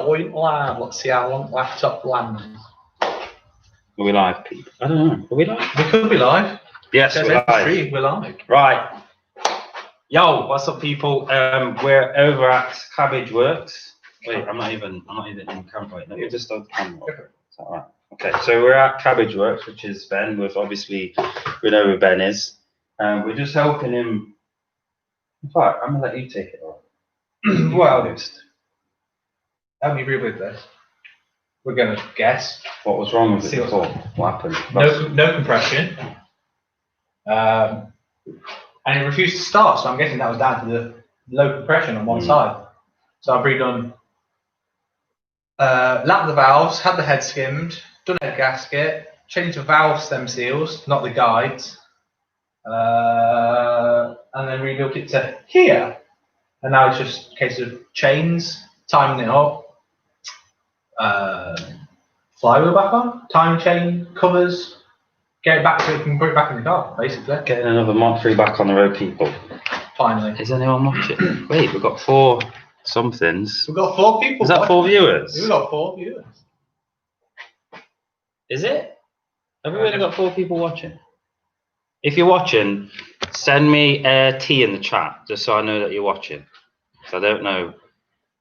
Point live. Let's see how long laptop lands. Are we live, people? I don't know. Are we live? We could be live. Yes, we're live. We're live. Right. Yo, what's up, people? We're over at Cabbage Works. Wait, I'm not even in camera right now. Let me just start the camera. Is that right? Okay, so we're at Cabbage Works, which is Ben. We know who Ben is. We're just helping him. In fact, I'm gonna let you take it on. Well, help me read with this. We're gonna guess. What was wrong with it before? What happened? No compression. And it refused to start, so I'm guessing that was down to the low compression on one side. So I've redone. Lapped the valves, had the head skimmed, done a gasket, changed the valve stem seals, not the guides, and then rebuilt it to here. And now it's just a case of chains, timing it up, flywheel back on, time chain, covers, get it back so we can put it back in the car, basically. Getting another Mk3 back on the road, people. Finally. Is anyone watching? Wait, we've got 4 somethings. We've got 4 people. Is that 4 viewers? We've got 4 viewers. Is it? Have we really got 4 people watching? If you're watching, send me a T in the chat, just so I know that you're watching. So I don't know.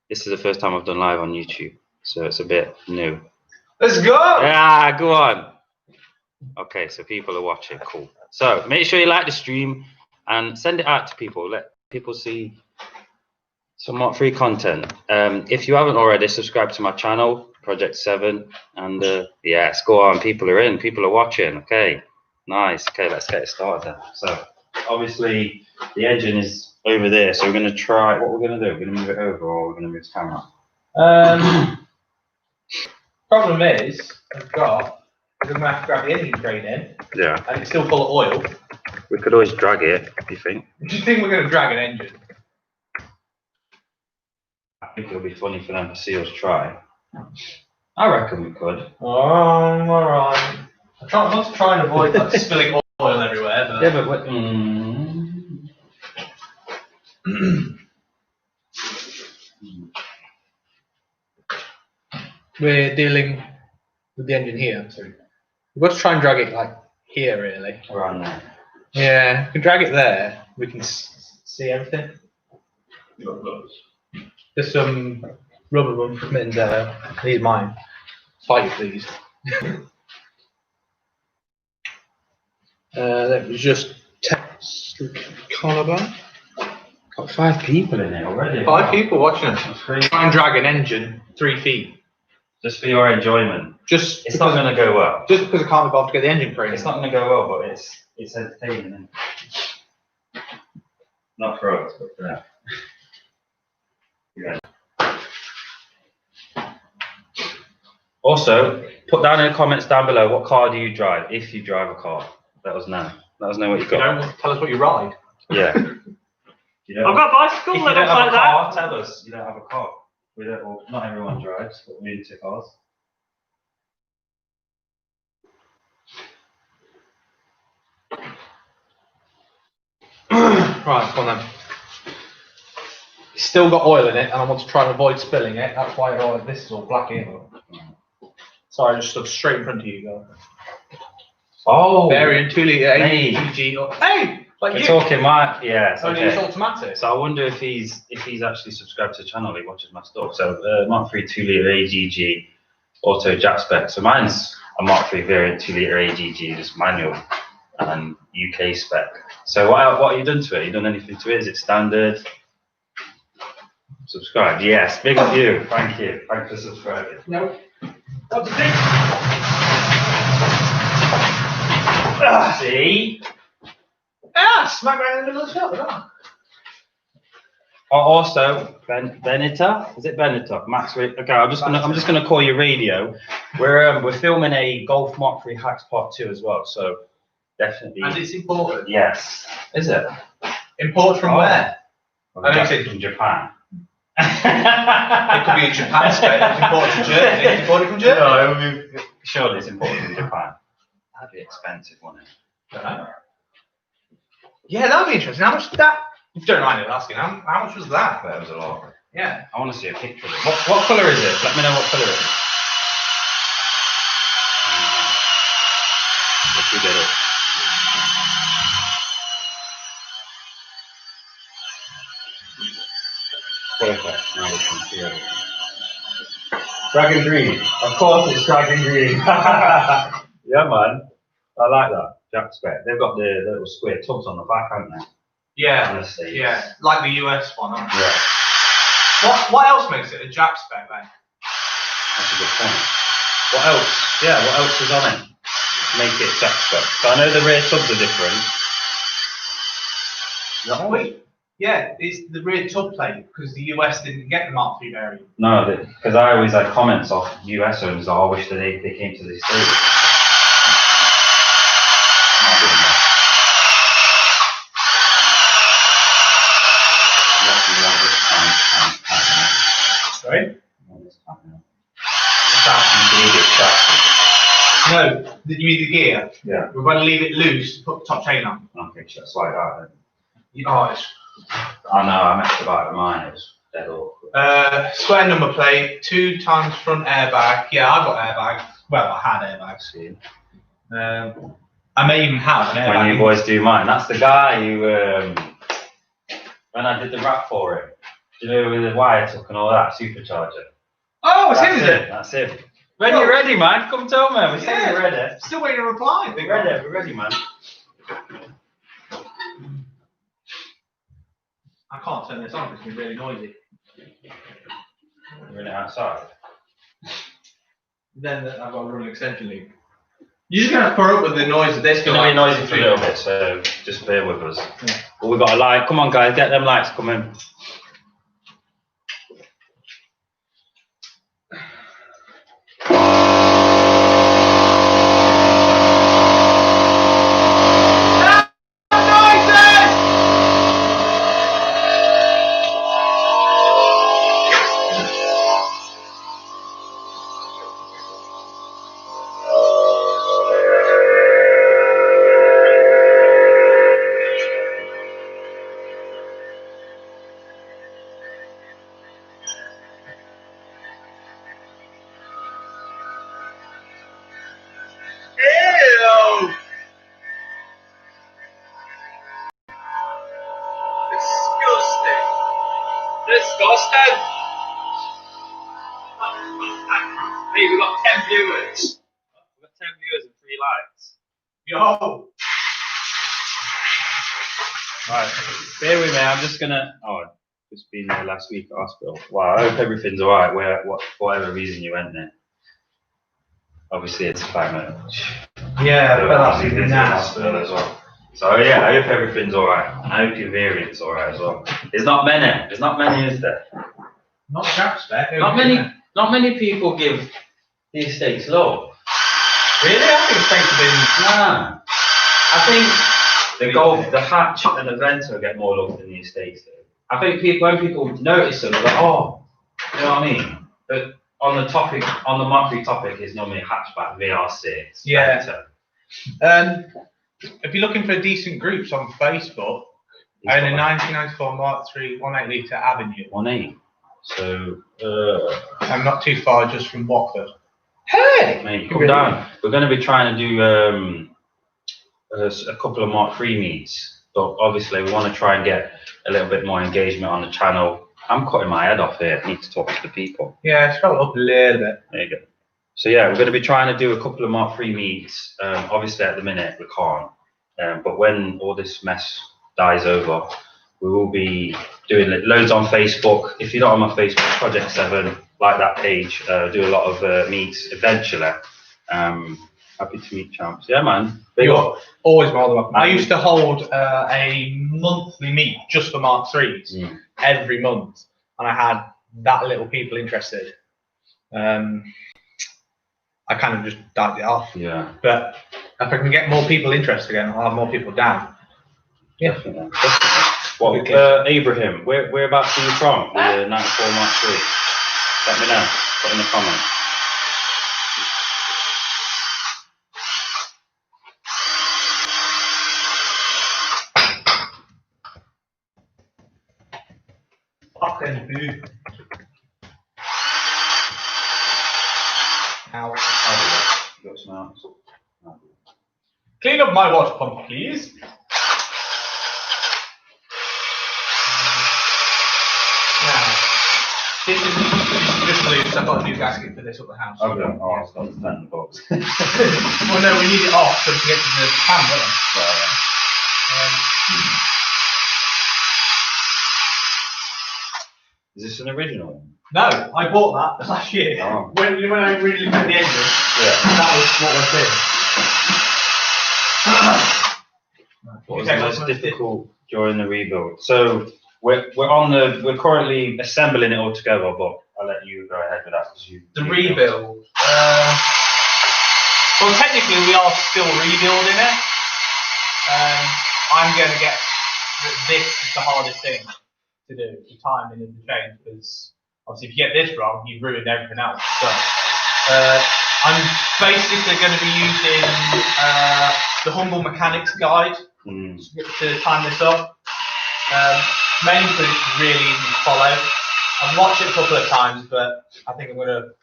This is the first time I've done live on YouTube, so it's a bit new. Let's go! Yeah, go on. Okay, so people are watching. Cool. So make sure you like the stream and send it out to people. Let people see some more free content. If you haven't already, subscribe to my channel, Project 7. And yes, go on. People are in. People are watching. Okay, nice. Okay, let's get it started then. So obviously the engine is over there. So we're going to try. What we're going to do? We're going to move it over, or we're going to move the camera. Problem is, we're going to have to grab the engine crate in. Yeah. And it's still full of oil. We could always drag it, if you think. Do you think we're going to drag an engine? I think it'll be funny for them to see us try. I reckon we could. Alright. I want to try and avoid like, spilling oil everywhere. But... Yeah, but we're dealing with the engine here. So we've got to try and drag it like here, really. Around there. Yeah, we can drag it there. We can see everything. There's some rubber mittens there. These are mine. Fight you, please. That was just test the collarbone. Got 5 people in it already. 5 people watching us. Try and drag an engine 3 feet. Just for your enjoyment. It's not going to go well. Just because I can't be bothered to get the engine crate. It's not going to go well, but it's entertaining. Not for us, but for them. Yeah. Also, put down in the comments down below what car do you drive, if you drive a car. Let us know. Let us know what you got. You don't tell us what you ride. Yeah. I've got a bicycle. If you don't have a car, tell us you don't have a car. We don't. Well, not everyone drives, but we're into cars. Right, come on then. It's still got oil in it, and I want to try and avoid spilling it. That's why this is all black here. Sorry, I just stood straight in front of you, guys. Oh, variant 2 litre hey. AGG. Hey, like we're you. talking my Only it's automatic. So I wonder if he's actually subscribed to the channel. He watches my stuff. So Mk3 2 litre AGG auto jack spec. So mine's a Mk3 variant 2 litre AGG, just manual and UK spec. So what have you done to it? Have you done anything to it? Is it standard? Subscribe. Yes, big up you. Thank you. Thanks for subscribing. No. What's the thing? See? Smack right in the middle of the shot. Look at that. Also, Benita, is it Benita? Max, okay. I'm just gonna call you Radio. We're filming a Golf Mk3 Hacks Part 2 as well, so definitely. And it's imported. Yes. Is it? Import from where? I know it's from Japan. It could be a Japan spec. It's imported from Germany. It's imported from Germany. No, surely it's imported from Japan. That'd be expensive, wouldn't it? I don't know. Yeah, that'd be interesting. How much did that? If you don't mind me asking, how much was that? That was a lot. Yeah. I want to see a picture of it. What colour is it? Let me know what colour it is. If you get it. Perfect. Now we can see it. Dragon green. Of course it's dragon green. Yeah, man. I like that. Jack spec. They've got the little square tubs on the back, haven't they? Yeah. Honestly, Yeah. Like the US one, aren't they? Yeah. What else makes it a Jap spec then? That's a good point. What else? Yeah, what else is on it? Make it Jack spec. So I know the rear tubs are different. Wait. Yeah, it's the rear tub plate because the US didn't get the Mark III variant. No, because I always had comments off US owners. I wish that they came to the States. Sorry? No, you mean the gear? Yeah. We're going to leave it loose, put the top chain on. Okay, just like that. Oh, it's I know, I messed about with mine. It was dead awkward. square number plate, 2 times front airbag. Yeah, I've got airbags. Well, I had airbags. I may even have an airbag. When you boys do mine, that's the guy who, when I did the wrap for it, you know, with the wire tuck and all that, supercharger. Oh, it's him, is it? That's him. When you're ready, man, come tell me. We say you're ready. Still waiting to reply. We're ready, man. I can't turn this on because it's really noisy. You're in it outside. Then I've got to run an extension lead. You're just going to have to put up with the noise of this. It's going to be noisy for a little bit, so just bear with us. Yeah. But we've got a light. Come on, guys, get them lights coming. Ew! Disgusting! Hey, we've got 10 viewers. We've got 10 viewers and 3 likes. Yo! Right, bear with me, I'm just gonna. Oh, just been there last week at hospital. Wow, I hope everything's alright, for whatever reason you went there. Obviously, it's climate. Yeah, but that's in hospital as well. So, yeah, I hope everything's alright. I hope your variant's alright as well. There's not many, is there? Not Jap spec. Not many people give the estates love. Really? I think estates have been. Nah. I think the Golf, the hatch, and the vento get more love than the estates do. I think when people notice them, they're like, oh, you know what I mean? But on the Mark III topic is normally a hatchback VR6. Yeah. Vento. If you're looking for decent groups on Facebook, I own a 1994 Mark III 1.8 litre Avenue. 1.8. So, I'm not too far just from Watford. Hey! mate, come down. We're going to be trying to do a couple of Mark III meets, but obviously we want to try and get a little bit more engagement on the channel. I'm cutting my head off here. I need to talk to the people. Yeah, scroll it up a little bit. There you go. So yeah, we're going to be trying to do a couple of Mark III meets. Obviously at the minute we can't, but when all this mess dies over, we will be doing loads on Facebook. If you're not on my Facebook, Project 7, like that page. Do a lot of meets eventually. Happy to meet champs. Yeah, man. You're always more than welcome. I used to hold a monthly meet just for Mark IIIs every month, and I had that little people interested. I kind of just dived it off. Yeah. But if I can get more people interested again, I'll have more people down. Yeah. Definitely. Well, Abraham, whereabouts are you from? The 94 Mark III. Let me know. Put in the comments. Fucking boo. mounts. Clean up my water pump, please. Now, this is just loose. I've got a new gasket for this up the house. Okay, oh, I've got the tent in the box. Well, no, we need it off so we can get to the pan, don't we? Is this an original one? No, I bought that last year. Oh. When I really looked at the engine, that was what was it. What was the most difficult during the rebuild? So we're currently assembling it all together, but I'll let you go ahead with that because you. The rebuild. Well, technically we are still rebuilding it. I'm going to get this is the hardest thing to do, the timing of the change, because obviously if you get this wrong, you've ruined everything else. So I'm basically going to be using the Humble Mechanics Guide to time this up. Mainly because it's really easy to follow. I've watched it a couple of times, but I think I'm going to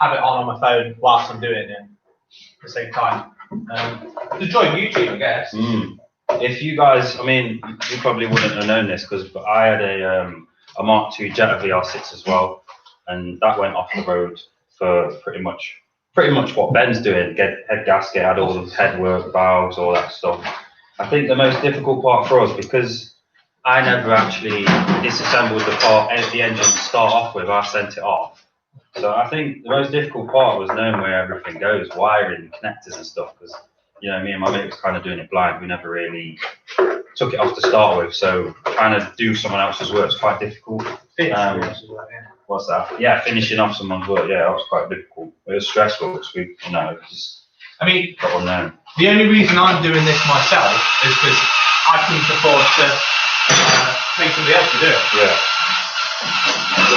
have it on my phone whilst I'm doing it at the same time. The joy of YouTube, I guess. If you guys, I mean, you probably wouldn't have known this because I had a Mark II Jetta VR6 as well, and that went off the road for pretty much what Ben's doing. Head gasket, had all the head work, valves, all that stuff. I think the most difficult part for us, because I never actually disassembled the engine to start off with, I sent it off. So I think the most difficult part was knowing where everything goes, wiring, connectors and stuff, because you know, me and my mate was kind of doing it blind. We never really took it off to start with, so trying to do someone else's work is quite difficult. What's that? Yeah, finishing off someone's work. Yeah, that was quite difficult. It was stressful because we, you know, just. I mean, got unknown. The only reason I'm doing this myself is because I couldn't afford to pay somebody else to do it. Yeah.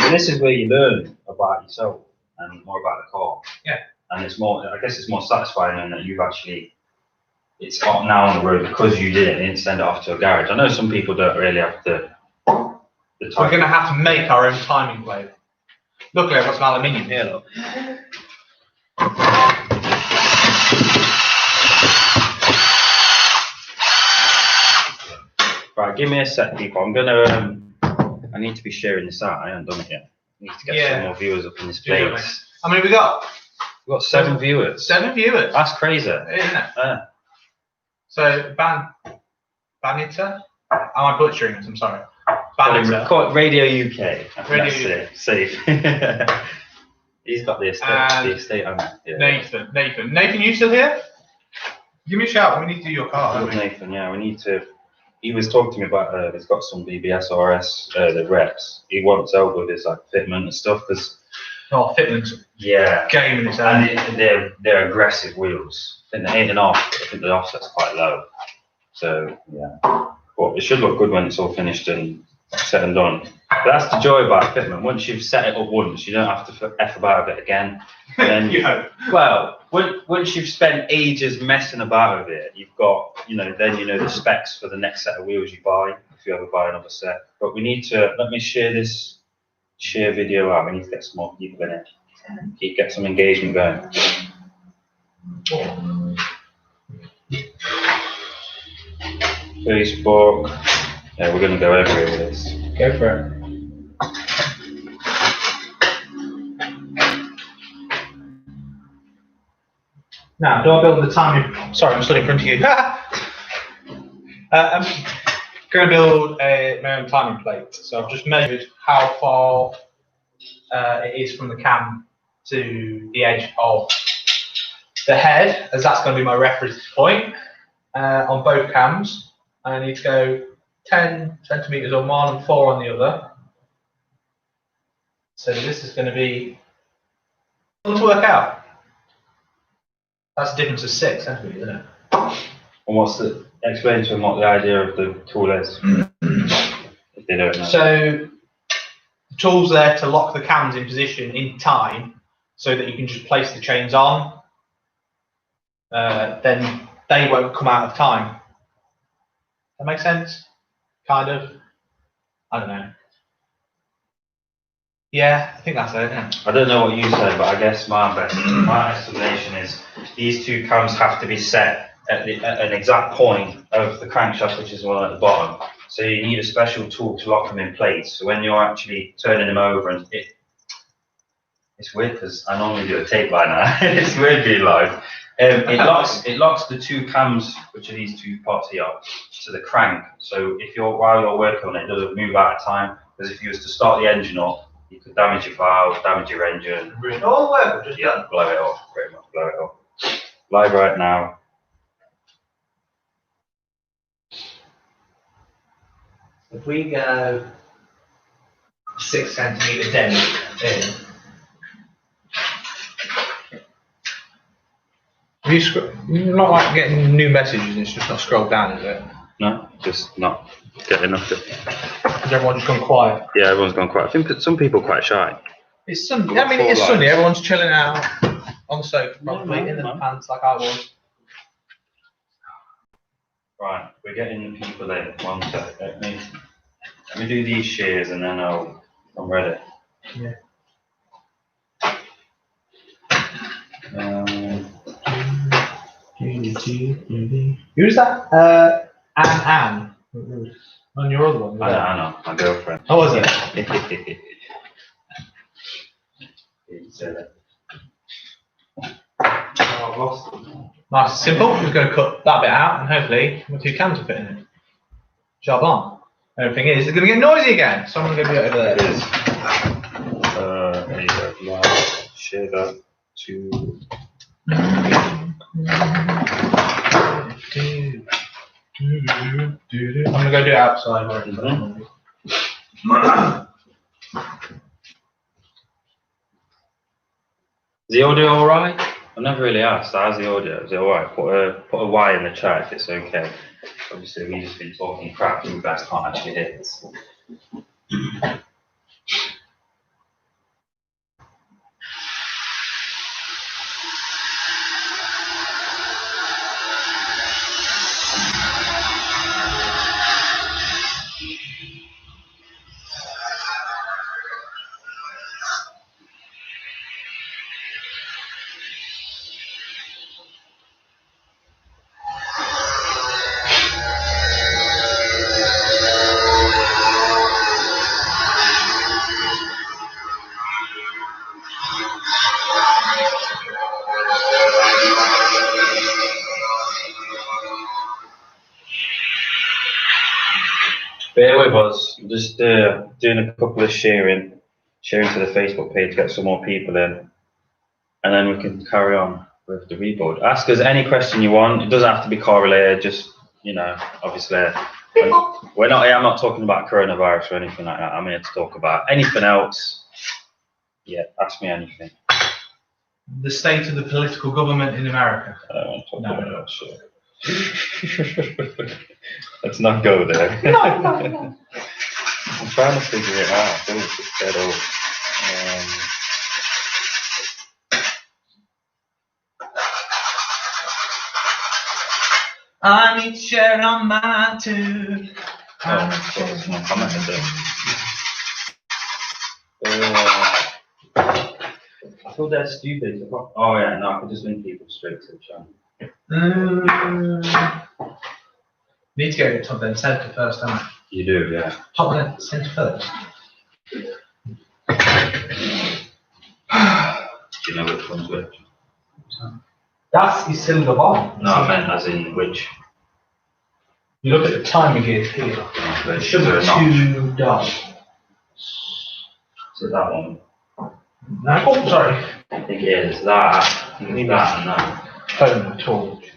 But this is where you learn about yourself and more about the car. Yeah. And it's more, I guess it's more satisfying knowing that you've actually, it's got now on the road because you did it and didn't send it off to a garage. I know some people don't really have the We're going to have to make our own timing plate. Luckily, I've got some aluminium here, look. Right, give me a sec, people. I'm gonna. I need to be sharing this out. I haven't done it yet. I need to get some more viewers up in this place. How many we got? We've got 7 viewers. 7 viewers. That's crazy, isn't it? So Banita. Am I butchering it? I'm sorry. Banita. Radio UK. Radio UK. Safe. He's got the estate owner. Yeah. Nathan, you still here? Give me a shout. We need to do your car. Nathan, yeah, we need to. He was talking to me about he's got some BBS RS the reps. He wants help with his like fitment and stuff because fitment. Yeah. Game in its own. And they're aggressive wheels. I think the 8.5. I think the offset's quite low. So yeah, but it should look good when it's all finished and said and done. But that's the joy about fitment. Once you've set it up once, you don't have to f about it again. And then, well, once you've spent ages messing about with it, you've got, then you know the specs for the next set of wheels you buy, if you ever buy another set. But we need to, let me share video out. We need to get some more people in it. Get some engagement going. Facebook. Yeah, we're going to go everywhere with this. Go for it. Now, do I build the timing? Sorry, I'm stood in front of you. I'm going to build my own timing plate. So I've just measured how far it is from the cam to the edge of the head, as that's going to be my reference point on both cams. I need to go 10 centimeters on one and 4 on the other. So this is going to be to work out. That's a difference of 6 centimeters, isn't it? And explain to them what the idea of the tool is, if they don't know. So the tool's there to lock the cams in position in time, so that you can just place the chains on. Then they won't come out of time. That make sense? Kind of. I don't know. Yeah, I think that's it. Yeah. I don't know what you said, but I guess my estimation is these two cams have to be set at an exact point of the crankshaft, which is the one at the bottom. So you need a special tool to lock them in place. So when you're actually turning them over, and it's weird because I normally do a tape by now. It's weird being live. It locks the two cams, which are these two parts here, to the crank. So if while you're working on it, it doesn't move out of time. Because if you was to start the engine up, you could damage your valve, damage your engine. Ruin all the work, just Blow it up, pretty much blow it up. Live right now. If we go 6 centimetre dent in, you're not like getting new messages and it's just not scrolled down, is it? No, just not getting enough to. Has everyone just gone quiet? Yeah, everyone's gone quiet. I think that some people are quite shy. It's sunny. I mean, it is sunny. Everyone's chilling out on the sofa, probably in the pants like I was. Right, we're getting the people in. 1 sec. Let me do these shears and then I'm ready. Yeah. Who's that? Anne. On your other one. I know, my girlfriend. Oh, was it? I've lost it. Nice and simple. We're going to cut that bit out and hopefully my two cams will fit in it. Job on. The thing is, it's going to get noisy again, so I'm going to go over there. It is. There you go. Now, share that to. I'm going to go do it outside. Is the audio alright? I've never really asked. How's the audio? Is it alright? Put a Y in the chat if it's okay. Obviously, we've just been talking crap and you guys can't actually hear this. Bear with us, just doing a couple of sharing to the Facebook page, get some more people in, and then we can carry on with the reboard. Ask us any question you want. It doesn't have to be car related, just, you know, obviously, we're not, I'm not talking about coronavirus or anything like that. I'm here to talk about anything else. Yeah, ask me anything. The state of the political government in America. I don't want to talk about that shit. Let's not go there. No. I'm trying to figure it out. Don't just get old. I need to share on mine too. Oh, there's no comment in there. I feel they're stupid. Oh yeah, no, I can just link people straight to the channel. Need to go top end centre first, don't I? You do, yeah. Top end centre first. Do you know which one's which? That's the silver bond. No, I meant as in which. You look at the timing here. It should be too dark. So that one. No, oh, sorry. I think it is that. You need that and that. Phone torch.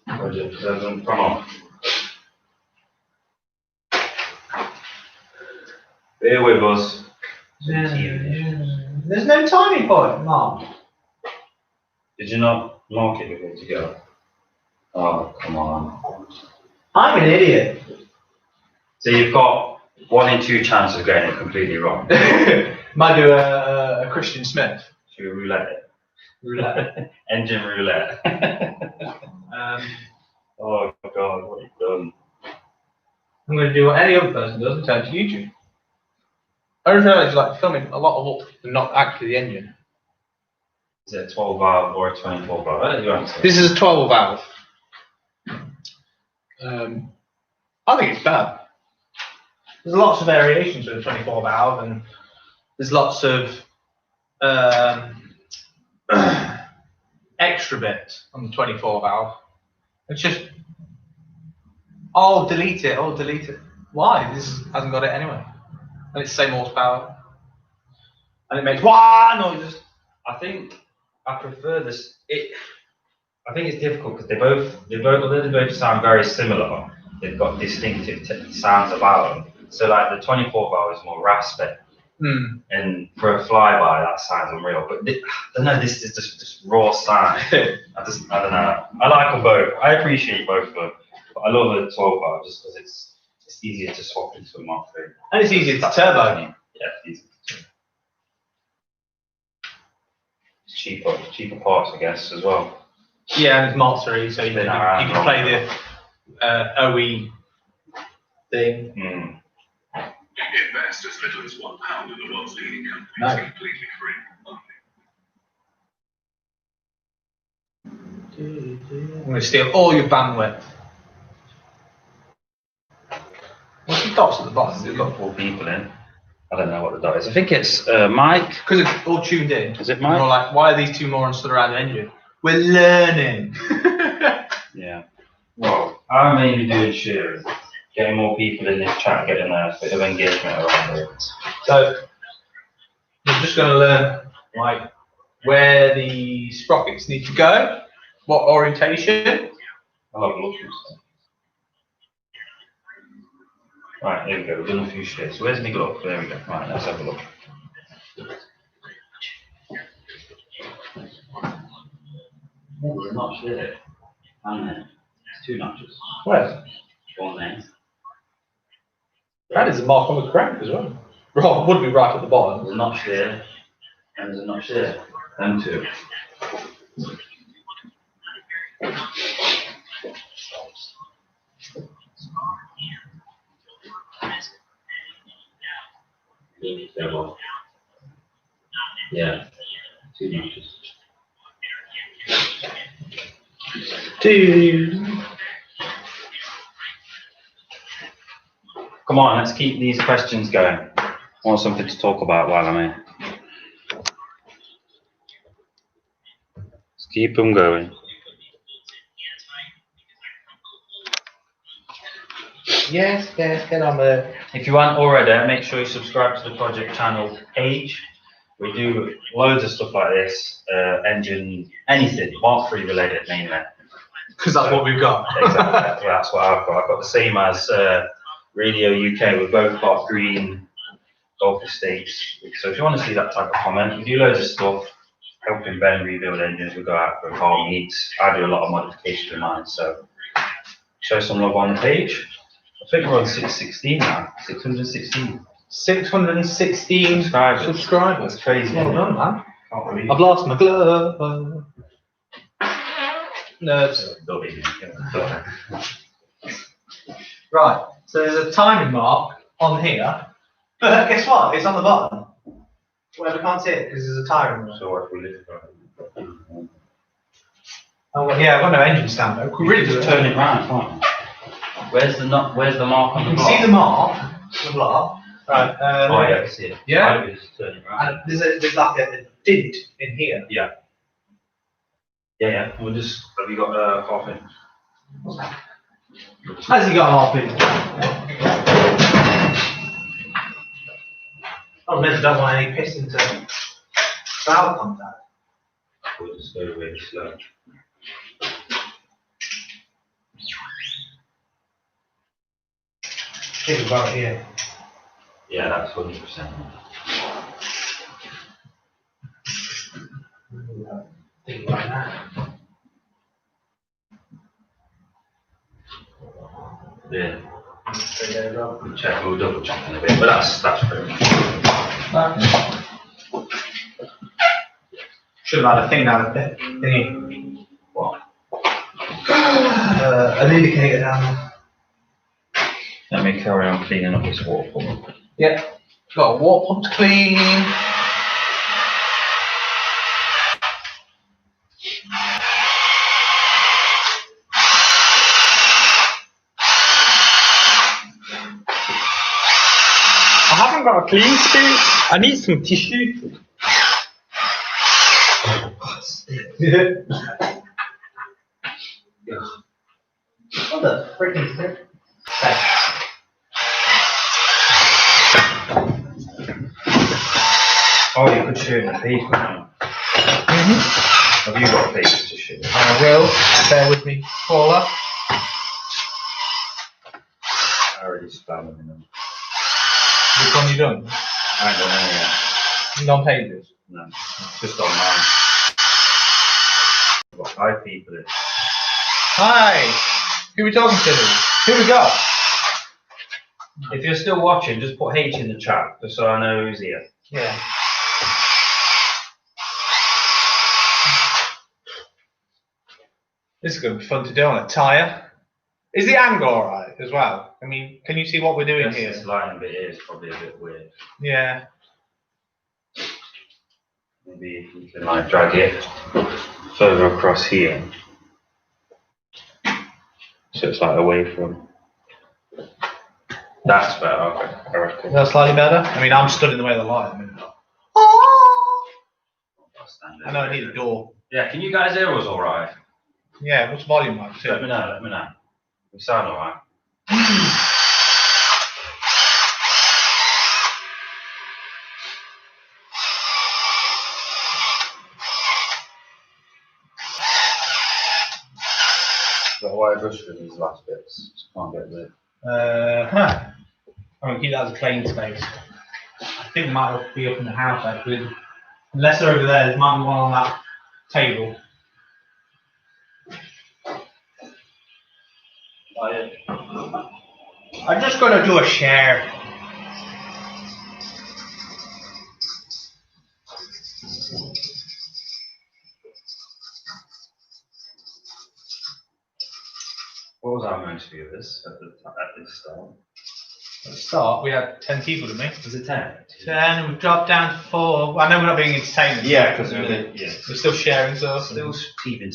Come on. Bear with us. There's no timing point, Mark. Did you not mark it before you go? Oh, come on. I'm an idiot. So you've got 1 in 2 chance of getting it completely wrong. Might do a Christian Smith. Should we roulette it? Roulette. Engine roulette. Oh God, what have you done? I'm going to do what any other person does and turn to YouTube. I didn't realise like filming a lot of up and not actually the engine. Is it a 12 valve or a 24 valve? What did you answer? This is a 12 valve. I think it's bad. There's lots of variations with a 24 valve, and there's lots of extra bits on the 24 valve. It's just, oh, delete it, oh, delete it. Why? This hasn't got it anyway. And it's the same horsepower. And it makes wah noises. I think I prefer this. I think it's difficult because although they both sound very similar, they've got distinctive sounds about them. So like the 24 valve is more raspy, and for a flyby that sounds unreal. But I don't know, this is just raw sound. I don't know. I like them both. I appreciate both of them, but I love the 12 valve just because it's easier to swap into a Mk3. And it's easier to turbo. Yeah, it's easier to turbo. It's cheaper parts, I guess, as well. Yeah, and it's Mk3, so you can play the OE thing. Invest as little as £1 in the world's leading companies completely free. I'm going to steal all your bandwidth. What's the dots at the bottom? There's got 4 people in. I don't know what the dot is. I think it's Mike. Because it's all tuned in. Is it Mike? We're like, why are these two morons stood around the engine? We're learning. Yeah. Well, I'm mainly doing sharing. Getting more people in this chat, getting a bit of engagement around it. So, we're just going to learn like where the sprockets need to go, what orientation. I'll have a look at stuff. Right, here we go. We've done a few shifts. Where's my glove? There we go. Right, let's have a look. Oh, there's a notch there. And then, it's 2 notches. Where? One there. That is a mark on the crank as well. Right, would be right at the bottom. There's a notch there, and there's a notch there. Them 2. Yeah, 2 notches. Come on, let's keep these questions going. I want something to talk about while I'm here. Let's keep them going. Yes, get on there. If you aren't already, make sure you subscribe to the project channel page. We do loads of stuff like this, engine, anything, Mk3 related mainly. Because that's what we've got. Exactly, that's what I've got. I've got the same as Radio UK. We've both got green Golf Estates. So if you want to see that type of comment, we do loads of stuff, helping Ben rebuild engines. We go out for car meets. I do a lot of modification in mine, so show some love on the page. I think we're on 616 now, 616. 616 subscribers. That's crazy. Well done, man. Can't believe I've lost my glove. Nerves. Right, so there's a timing mark on here, but guess what? It's on the bottom. Well, we can't see it because there's a timing mark. So what if we live it? Oh, well, yeah, I've got no engine stand though. We really just turn it round, can't we? Where's the mark on the You can block? see the mark, the block. Right. Oh yeah, I can see it. Yeah. Just turn it round. And there's like a dint in here. Yeah. Yeah. We'll just. Have you got a half inch? Has he got half inch? Oh, men don't want any piss into valve contact. We'll just go really slow. Think about it here. Yeah, that's 100%. Think like that. Yeah. So there we go. We'll double check in a bit, but that's pretty much. Should have had a thing down a bit. Thingy. What? An indicator down there. Let me carry on cleaning up this water for me. Yeah. Got water pumped clean. I haven't got a clean scoop. I need some tissue. What the freaking thing? Oh, you could shoot in a piece, couldn't you? Have you got a piece to shoot? I will. Bear with me, Paula. I already spammed them. Which one you done? I ain't done any yet. Non-pages. No, just on mine. I've got 5 people in. Hi. Who are we talking to? Who we got? If you're still watching, just put H in the chat, just so I know who's here. Yeah. This is going to be fun to do on a tyre. Is the angle alright as well? I mean, can you see what we're doing here? This lighting bit here is probably a bit weird. Yeah. Maybe if you can like drag it further across here. So it's like away from. That's better, okay, I reckon. Is that slightly better? I mean, I'm stood in the way of the light. I know I need a door. Yeah, can you guys hear us alright? Yeah, what's volume like too? Let me know. We sound alright. Got a wide brush for these last bits. Just can't get the. I'm going to keep that as a clean space. I think it might be up in the house actually. Unless they're over there, there might be one on that table. I'm just going to do a share. What was our most viewers at this start? At the start, we had 10 people, didn't we? Was it 10? 10, we've dropped down to 4. I know we're not being entertained. Yeah, because we're still sharing stuff. still teething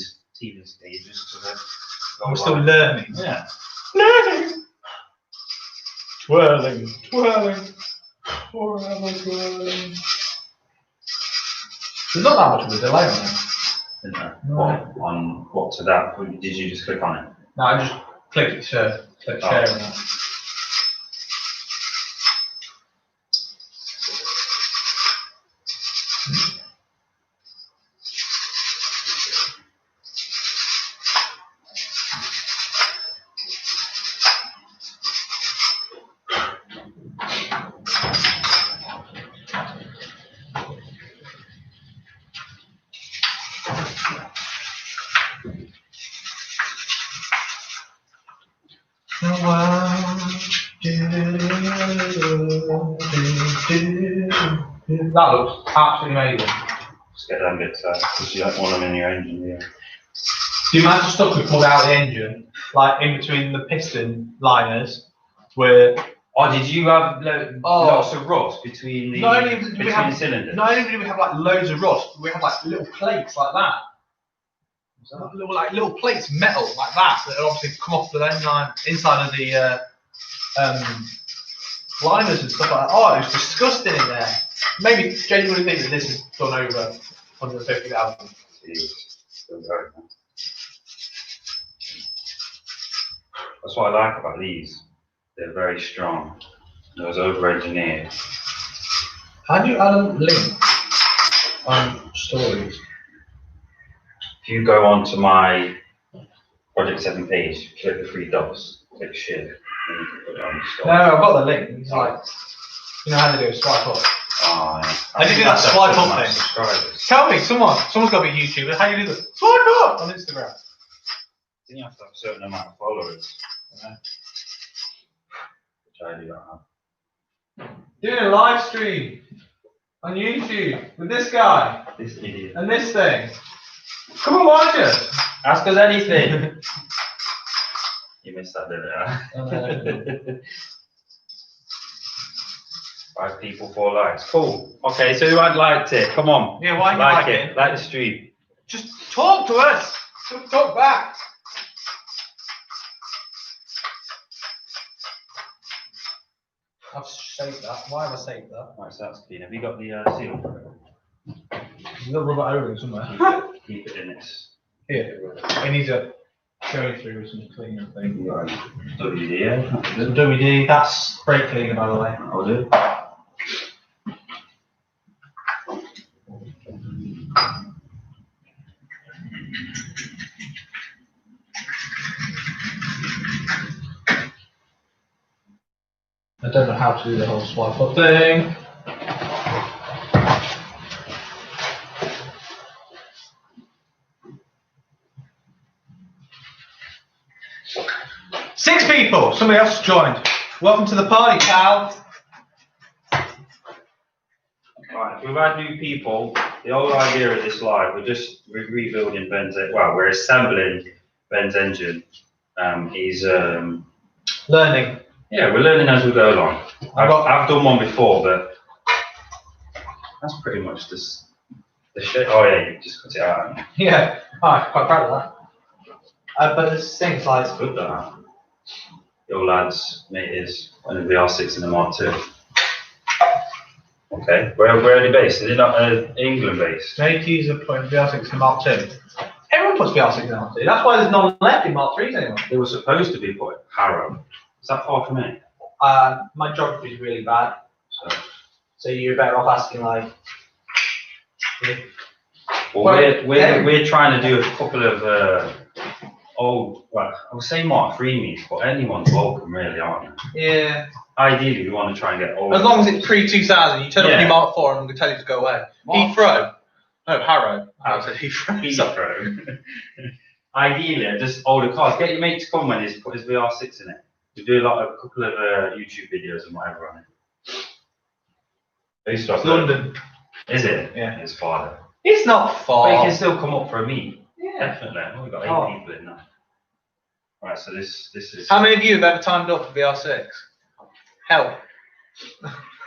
stages. We're still learning. Yeah. Learning! Twirling, forever twirling. There's not that much of a delay on it. Isn't there? No. What to that? Did you just click on it? No, I just click share on that. That looks absolutely amazing. Just get them bits out because you don't want them in your engine, do you? The amount of stuff we pulled out of the engine, like in between the piston liners, where. Oh, did you have lots of rust between the cylinders? Not only do we have like loads of rust, we have like little plates like that. Little plates, metal like that obviously come off the end line inside of the liners and stuff like that. Oh, it was disgusting in there. Maybe genuinely think that this is done over 150,000. That's what I like about these. They're very strong. It was over-engineered. How do you add a link on stories? If you go onto my Project 7 page, click the 3 dots, click share, and you can put it on the story. No, I've got the link. It's like, you know how to do it, swipe up. Oh, yeah. I did do that swipe up thing. Subscribers. Tell me, someone's got to be a YouTuber. How do you do this? Swipe up on Instagram. Then you have to have a certain amount of followers. Yeah. Which I do not have. Doing a live stream on YouTube with this guy This idiot. and this thing. Come and watch us. Ask us anything. You missed that, didn't you? 5 people, 4 likes. Cool. Okay, so who had liked it? Come on. Yeah, why like you it? Like the stream. Just talk to us. Talk back. I've saved that. Why have I saved that? Right, so that's clean. Have you got the seal for it? There's a little rubber O-ring somewhere. Keep it in its. Here. We need to go through with some cleaner thing. Right. WD, yeah. WD, that's brake cleaner by the way. I'll do. I don't know how to do the whole swipe up thing. Six people! Somebody else has joined. Welcome to the party, pal. Right, if we've had new people, the whole idea of this live, we're rebuilding Ben's, well, we're assembling Ben's engine. He's, Learning. yeah, we're learning as we go along. I've done one before, but that's pretty much the shit. Oh yeah, you just cut it out. Yeah, I'm quite proud of that. But there's things like... It's good that. Your lad's mate is on the VR6 in the Mark 2. Okay, where are they based? Is it not England based? JT's are putting VR6 in Mark 2. Everyone puts VR6 in Mark 2. That's why there's no one left in Mark 3s anymore. They were supposed to be put Harrow. Is that far from me? My geography is really bad, so you're better off asking like. Well, we're trying to do a couple of I would say Mark 3 meets, but anyone's welcome really, aren't they? Yeah. Ideally, we want to try and get old. As long as it's pre-2000, you turn up Yeah. your Mark 4 and I'm going to tell you to go away. Mark- Heathrow. No, Harrow. I said Heathrow. Heathrow. Ideally, just older cars. Get your mate to come when he's put his VR6 in it. We do a couple of YouTube videos and whatever on it. It's London. Is it? Yeah. It's far though. It's not far. But you can still come up for a meet. Yeah. Definitely. We've got 8 people in now. Right, so this is. How many of you have ever timed up for VR6? Hell.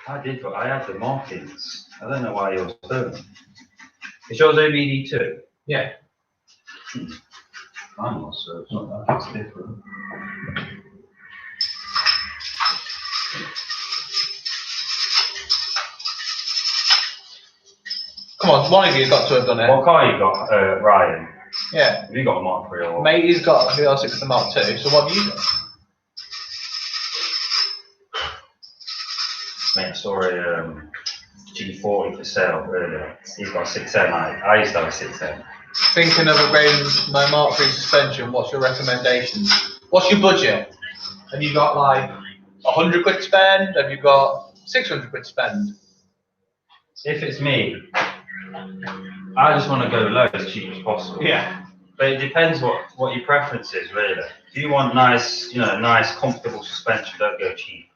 I did, but I had the markings. I don't know why yours don't. Is yours OBD2? Yeah. I'm not, so it's not that it's different. Come on, one of you has got to have done it. What car you got, Ryan? Yeah. Have you got a Mark 3 or? Matey's got a VR6 and Mark 2, so what have you got? Mate, I saw a G40 for sale earlier. He's got a 6M. I used to have a 6M. Thinking of upgrading my Mark 3 suspension, what's your recommendations? What's your budget? Have you got like 100 quid to spend? Have you got 600 quid to spend? If it's me, I just want to go low as cheap as possible. Yeah. But it depends what your preference is, really. If you want nice, nice, comfortable suspension, don't go cheap.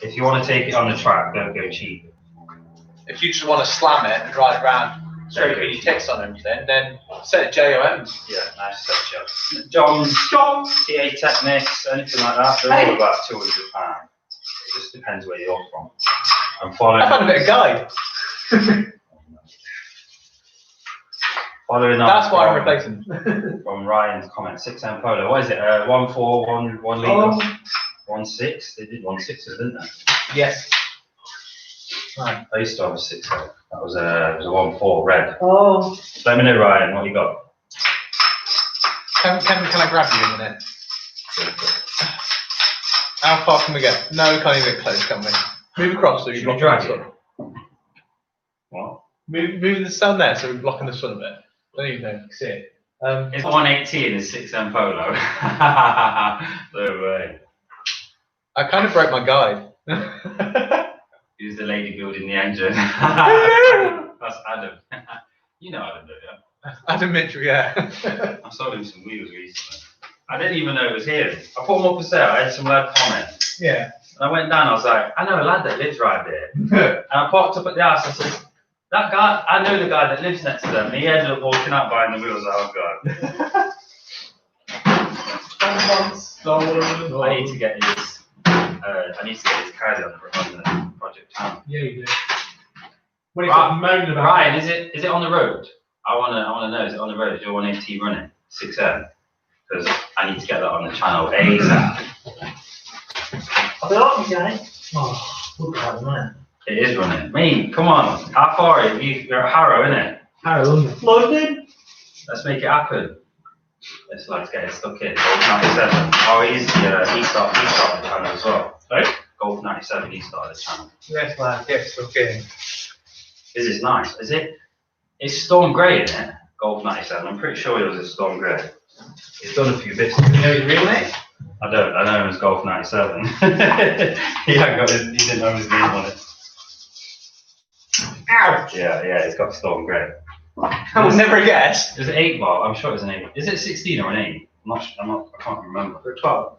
If you want to take it on the track, don't go cheap. If you just want to slam it and ride around straight with your tits on everything, then set a JOMs. Yeah, nice setup. John's, TA Technics, anything like that, they're all about £200. It just depends where you're from. I'm following. I found a bit of guide. Following That's up why I'm replacing. from Ryan's comment, 6M Polo. What is it? 1.4, 1 litre, 1.6. They did 1.6s, didn't they? Yes. Right. I used to have a 6M. That was a 1.4 red. Oh. Let me know, Ryan, what you got? Can I grab you in a minute? How far can we get? No, we can't even get close, can we? Move across so you're blocking the sun. What? Move the sun there so we're blocking the sun a bit. Don't even know if you can see it. It's 118 is 6M Polo. No way. I kind of broke my guide. Who's the lady building the engine? That's Adam. You know Adam, don't you? Adam Mitchell, yeah. I sold him some wheels recently. I didn't even know it was him. I put them up for sale. I had some lad comment. Yeah. And I went down. I was like, I know a lad that lives right there. And I parked up at the house. I said, that guy, I know the guy that lives next to them. And he ended up walking out buying the wheels. Oh god. I need to get his. I need to get his card on the front project channel. Yeah, you do. When it's got moaned about. Ryan, is it on the road? I wanna know, is it on the road? Is your 180 running? 6M? Because I need to get that on the channel ASAP. I'll be like you, Johnny. Oh, look at that, man. It is running. Mate, come on. How far are you? You're at Harrow, innit? Harrow, London. Let's make it happen. Let's get it stuck in. Golf 97. Oh, he started the channel as well. Sorry? Golf 97, he started the channel. Yes, lad, get stuck in. This is nice. Is it? It's Storm Grey, isn't it? Golf 97. I'm pretty sure it was a Storm Grey. He's done a few bits. You know his real name? I don't. I know him as Golf 97. He didn't know his name on it. Ouch! Yeah, it's got Storm Grey. I would never guess. It was an 8 ball. I'm sure it was an 8. Is it 16 or an 8? I can't remember. Or 12.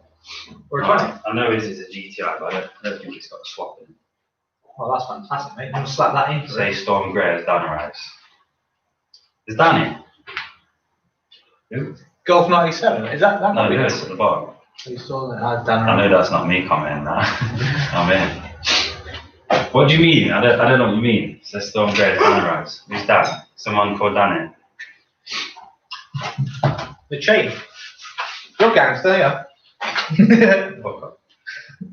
Or 20. I know it is a GTI, but I don't think it's got a swap in it. Oh, that's fantastic, mate. I'm going to slap that in. Say Storm Grey as Danny Rice. Is Danny? Who? Golf 97. Is that No, not it is at the bottom. You saw that? Dan. I know that's not me commenting that. I'm in. What do you mean? I don't know what you mean. It says Storm Grey as Danny Rice. Who's that? Someone called Danny. The chain. You're a gangster, yeah. Fuck up.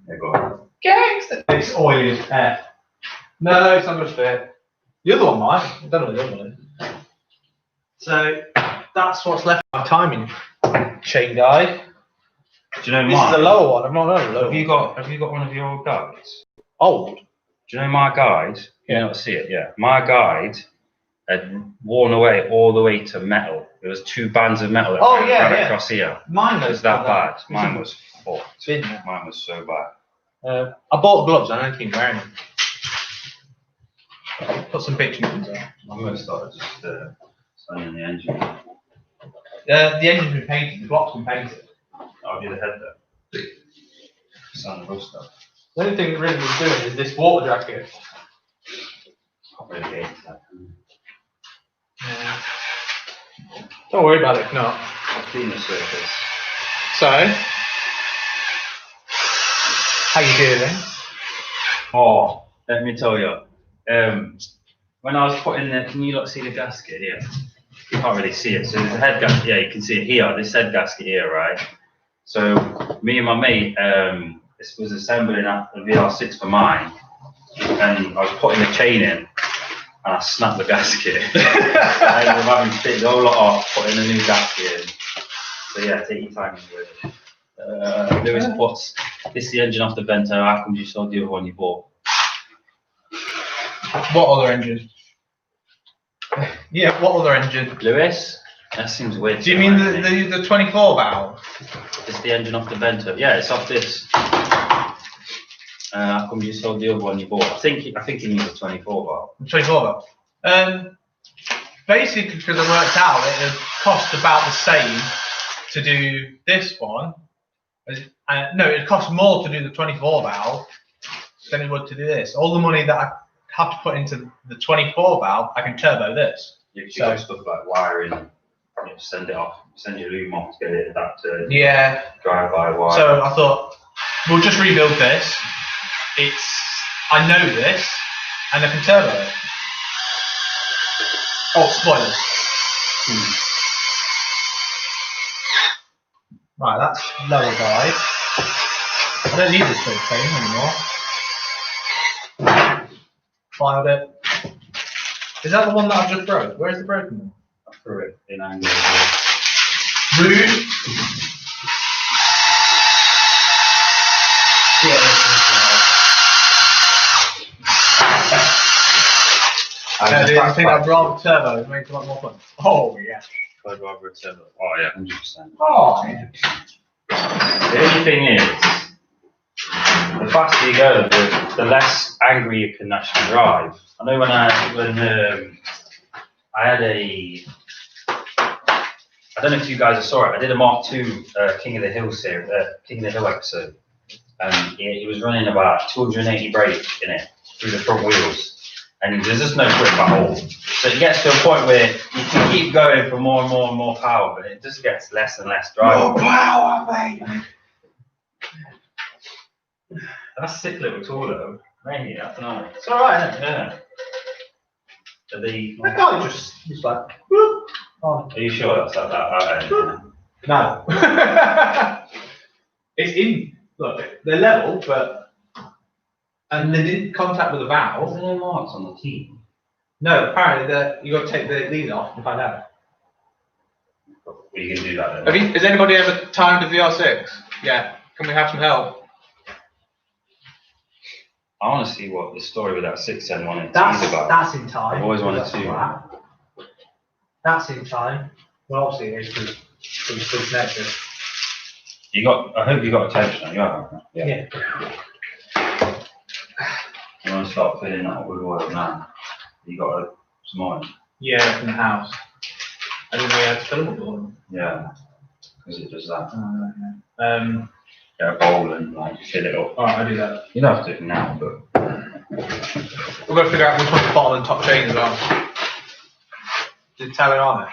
Yeah, go on. Gangster. It's oily as air. No, it's not going to fit. The other one might. I don't know what the other one is. So that's what's left of my timing chain guide. Do you know This mine? is the lower one. I'm not know the lower. Have you got one of your guides? Old. Do you know my guide? Yeah. You not see it, yeah. My guide had worn away all the way to metal. There was 2 bands of metal that ran across here. Mine It was that bad. Mine was fucked. Been Mine was so bad. I bought gloves. I don't keep wearing them. Put some pictures in there. I'm going to start just signing the engine. The engine's been painted. The block's been painted. I'll do the head there. Sign the rust stuff. The only thing really was doing is this water jacket. Not really hate that. Yeah. Don't worry about it if not. Clean the surface. So, how you doing? Oh, let me tell you. When I was putting the, can you not see the gasket here? You can't really see it. So there's a head gasket. Yeah, you can see it here. This head gasket here, right? So me and my mate, this was assembling a VR6 for mine, and I was putting the chain in, and I snapped the gasket. I ended up having to take the whole lot off, putting a new gasket in. So yeah, take your time with it. Lewis puts this is the engine off the vento. How come you sold the other one you bought? What other engine? Yeah, what other engine? Lewis? That seems weird. Do you mean the 24 valve? It's the engine off the vento. Yeah, it's off this. How come you sold the other one you bought? I think it needs a 24 valve. 24 valve. Basically, because I worked out it would cost about the same to do this one. No, it costs more to do the 24 valve than it would to do this. All the money that I have to put into the 24 valve, I can turbo this. You've got stuff like wiring. You send it off, send your loom off to get it adapted. Yeah. Drive by wire. So I thought we'll just rebuild this. I know this, and I can turbo it. Oh, spoilers. Right, that's lower guide. I don't need this big thing anymore. Filed it. Is that the one that I've just broke? Where's the broken one? I threw it in angle. Rude. I think I'd rather turbo. It makes a lot more fun. Oh, yeah. I'd rather a turbo. Oh, yeah, 100%. Oh, yeah. The only thing is, the faster you go, the less angry you can actually drive. I know when I had a, I don't know if you guys saw it, I did a Mark II King of the Hill series, King of the Hill episode, and it was running about 280 brake in it through the front wheels, and there's just no grip at all. So it gets to a point where you can keep going for more and more and more power, but it just gets less and less drivable. More power, mate. That's sick little tool though. Maybe, I don't know. It's alright, isn't it? Yeah. Are they? I can't just like, whoop, on. Are you sure that's that? No. It's in, look, they're level, but, and they didn't contact with the valve. Are there no marks on the teeth? No, apparently you got to take these off and find out. Well, you can do that then. Has anybody ever timed a VR6? Yeah. Can we have some help? I want to see what the story with that 6N one is about. That's in time. I've always wanted to. That's in time. Well, obviously it is because it's still connected. I hope you got attention on you have. Yeah. You want to start filling that up with oil now? You got some oil? Yeah, from the house. I didn't know you had to fill them with oil. Yeah. Because it does that. Yeah. Get a bowl and like fill it up. Alright, I'll do that. You don't have to do it now, but. We've got to figure out which one's the bottom and top chain as well. Did it tell it on it?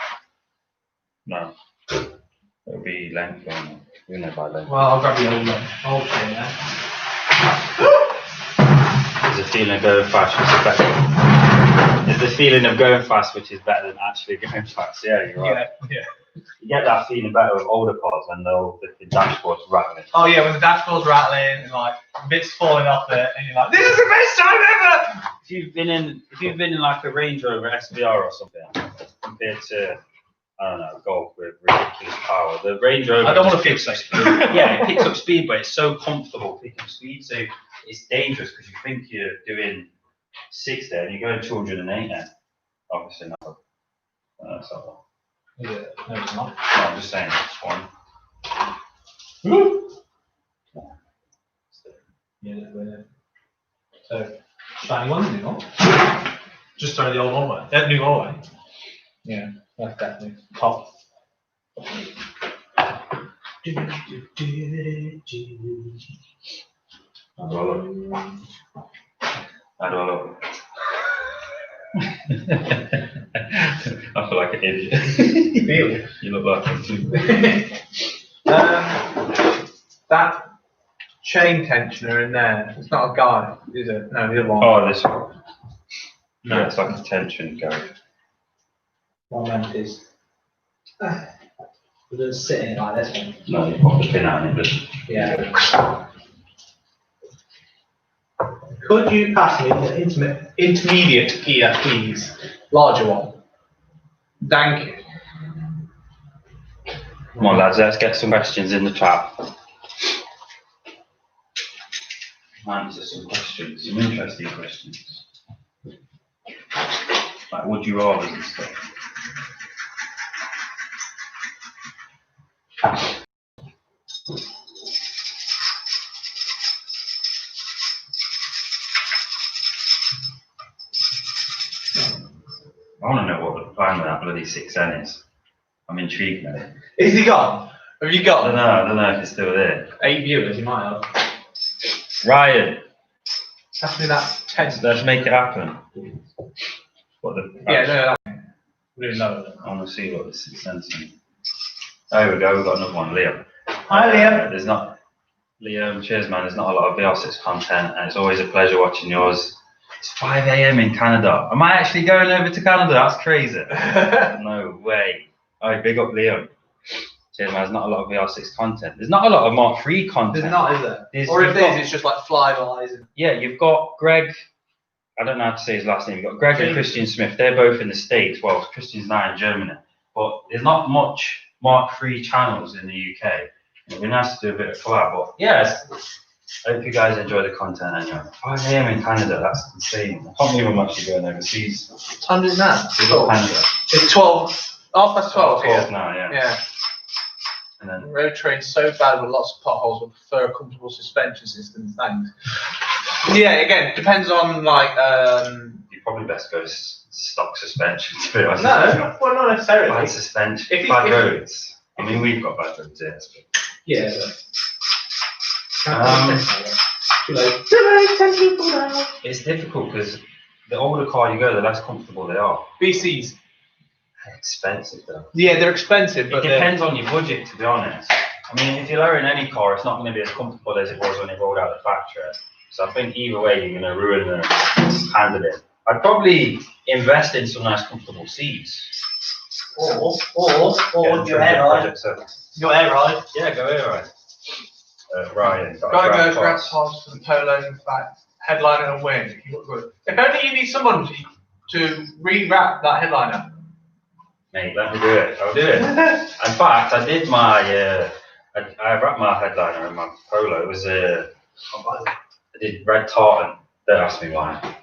No. It'll be length on. You know by length. Well, I'll grab the old chain there. There's a feeling of going fast, which is better. There's the feeling of going fast, which is better than actually going fast. Yeah, you're right. Yeah. You get that feeling better with older cars when the dashboard's rattling. Oh yeah, when the dashboard's rattling and like bits falling off it, and you're like, "This is the best time ever!" If you've been in like a Range Rover SVR or something, compared to I don't know, Golf with ridiculous power, the Range Rover. I don't want to fix it. Yeah, it picks up speed, but it's so comfortable picking up speed, so it's dangerous because you think you're doing 60 and you're going 208 now. Obviously not. That's not one. Yeah, no, it's not. No, I'm just saying it's one. Yeah, so shiny one, new one. Just throw the old one away. New one away. Yeah, that's definitely top. How do I look? How do I look? I feel like an idiot. You look like one too. That chain tensioner in there, it's not a guide, is it? No, the other one. Oh, this one. No. Yeah, it's like a tension guide. One meant is. We're just sitting like this one. No, you pop the pin out and it just. Yeah. Could you pass me the Intermediate gear, please. Larger one. Thank you. Come on, lads, let's get some questions in the chat. Answer some questions, some interesting questions. Like, would you rather and stuff? I want to know what the plan with that bloody 6N is. I'm intrigued now. Is he gone? Have you I got don't know if it's still there. 8 viewers? You might have. Ryan, Pass me that 10. let's make it happen. What the? Yeah, no, that really low. I want to see what the 6N is. There we go, we've got another one, Liam. Hi, Liam. There's not, Liam, cheers man, there's not a lot of VR6 content and it's always a pleasure watching yours. It's 5 AM in Canada. Am I actually going over to Canada? That's crazy. No way. Alright, big up Liam. Cheers man, there's not a lot of VR6 content. There's not a lot of Mark 3 content. There's not, is there? There's- Or if you've there is, got- it's just like flybys. And... Yeah, you've got Greg, I don't know how to say his last name, you've got Greg and Christian Smith, they're both in the States, well, Christian's now in Germany, but there's not much Mark 3 channels in the UK. It'd be nice to do a bit of collab, but yes, I hope you guys enjoy the content anyway. 5 AM in Canada, that's insane. I can't believe I'm actually going overseas. What time is it now? Big up Canada. It's 12. Half past 12 here. 12 now, yeah. Yeah. And then, Road train's so bad with lots of potholes, would prefer a comfortable suspension system. Thanks. Yeah, again, depends on like. you probably best go stock suspension to be honest. No, well, not necessarily. Bad suspension, If you- bad if- roads. I mean, we've got bad roads, yes. Yeah. Too late, 10 people now. It's difficult because the older car you go, the less comfortable they are. BCs. They're expensive though. Yeah, they're expensive, It but depends on your budget, to be honest. I mean, if you're lowering any car, it's not going to be as comfortable as it was when it rolled out the factory. So I think either way, you're going to ruin the handling. I'd probably invest in some nice comfortable seats. Or Yeah, your air ride. project, so- Your air ride. Yeah, go air ride. Ryan. Gotta go grab Toss and Polo in fact, headliner and win. If you look good. If only you need someone to rewrap that headliner. Mate, let me do it. I'll do it. In fact, I did my, I wrapped my headliner in my Polo. It was I did red tartan. Don't ask me why.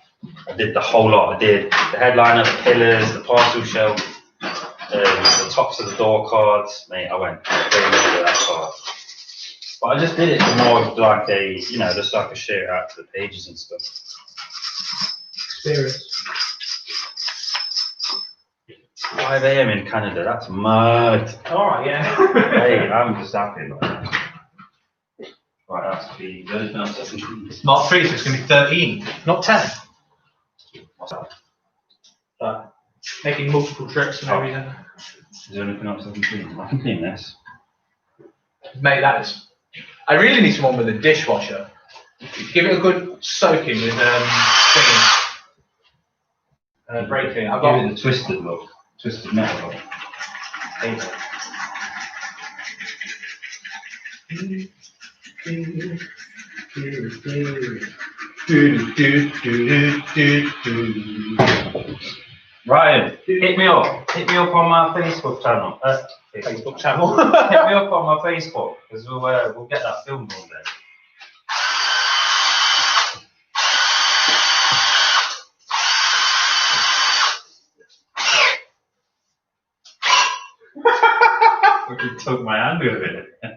I did the whole lot. I did the headliner, the pillars, the parcel shelf, the tops of the door cards. Mate, I went crazy with that card. But I just did it for more of like a, you know, just so I could share it out to the pages and stuff. Experience. 5 AM in Canada, that's mad. Alright, yeah. Hey, I'm just happy about that. Right, that's the anything else I can do? Mark 3, so it's going to be 13, not 10. What's that? But making multiple trips and everything. Is there anything else I can clean? I can clean this. Mate, that is. I really need someone with a dishwasher. Give it a good soaking with brake cleaner. I've Give got it the twisted look, twisted metal look. Ryan, hit me up. Hit me up on my Facebook channel. Facebook channel. Hit me up on my Facebook because we'll get that filmed one day. We could took my hand with it. Do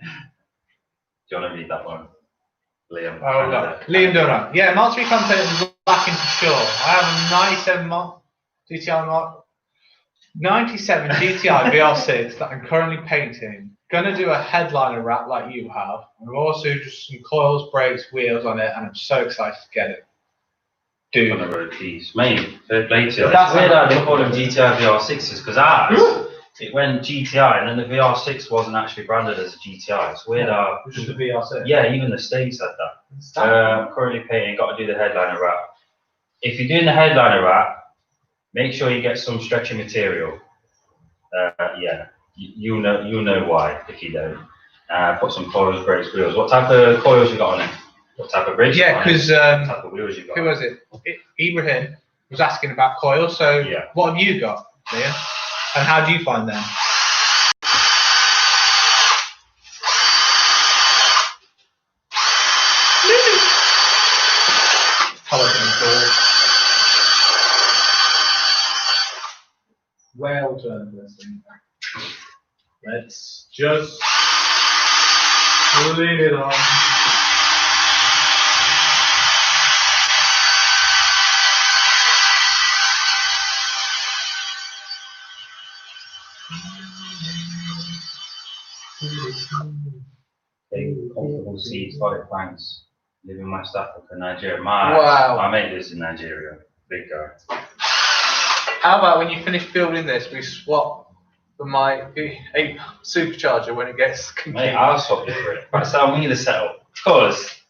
you want to read that one? Liam. Oh, no. Liam Dunham. Yeah, Mark 3 content is lacking for sure. I have a 97 GTI Mark 97 GTI VR6 that I'm currently painting. Gonna do a headliner wrap like you have. And also just some coils, brakes, wheels on it, and I'm so excited to get it. Dude. On the road keys. Mate, later. That's That's weird how they call them GTI VR6s because ours, it went GTI and then the VR6 wasn't actually branded as a GTI. It's weird how. Which is the VR6. Yeah, even the States had that. Currently painting, got to do the headliner wrap. If you're doing the headliner wrap, make sure you get some stretching material. Yeah, you'll know why if you don't. Put some coils, brakes, wheels. What type of coils you got on it? What type of brakes? Yeah, because what type of wheels you got? who was it? Ibrahim was asking about coils. So Yeah. what have you got, Liam? And how do you find them? Well done, listen. Let's just leave it on. Big, comfortable seats, solid planks. Live in West Africa, Nigeria. My mate lives in Nigeria. Big guy. How about when you finish building this, we swap for my V8 supercharger when it gets complete? Mate, I'll swap you for it. That's how we need to settle. Because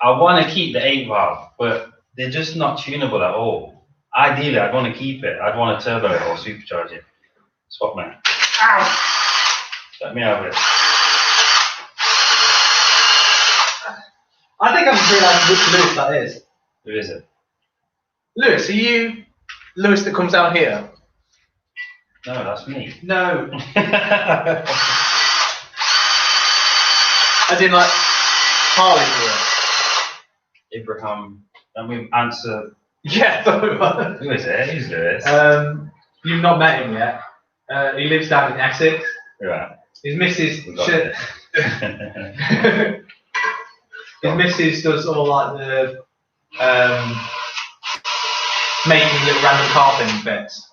I want to keep the 8 valve, but they're just not tunable at all. Ideally, I'd want to keep it. I'd want to turbo it or supercharge it. Swap me. Ow! Let me have it. I think I've realised which Lewis that is. Who is it? Lewis, are you Lewis that comes down here? No, that's me. No. As in like Harley here. Abraham. Let me answer. Yeah. Who is it? Who's Lewis? You've not met him yet. He lives down in Essex. Right. His missus. We got it. His missus does all like the making little random car thing bits.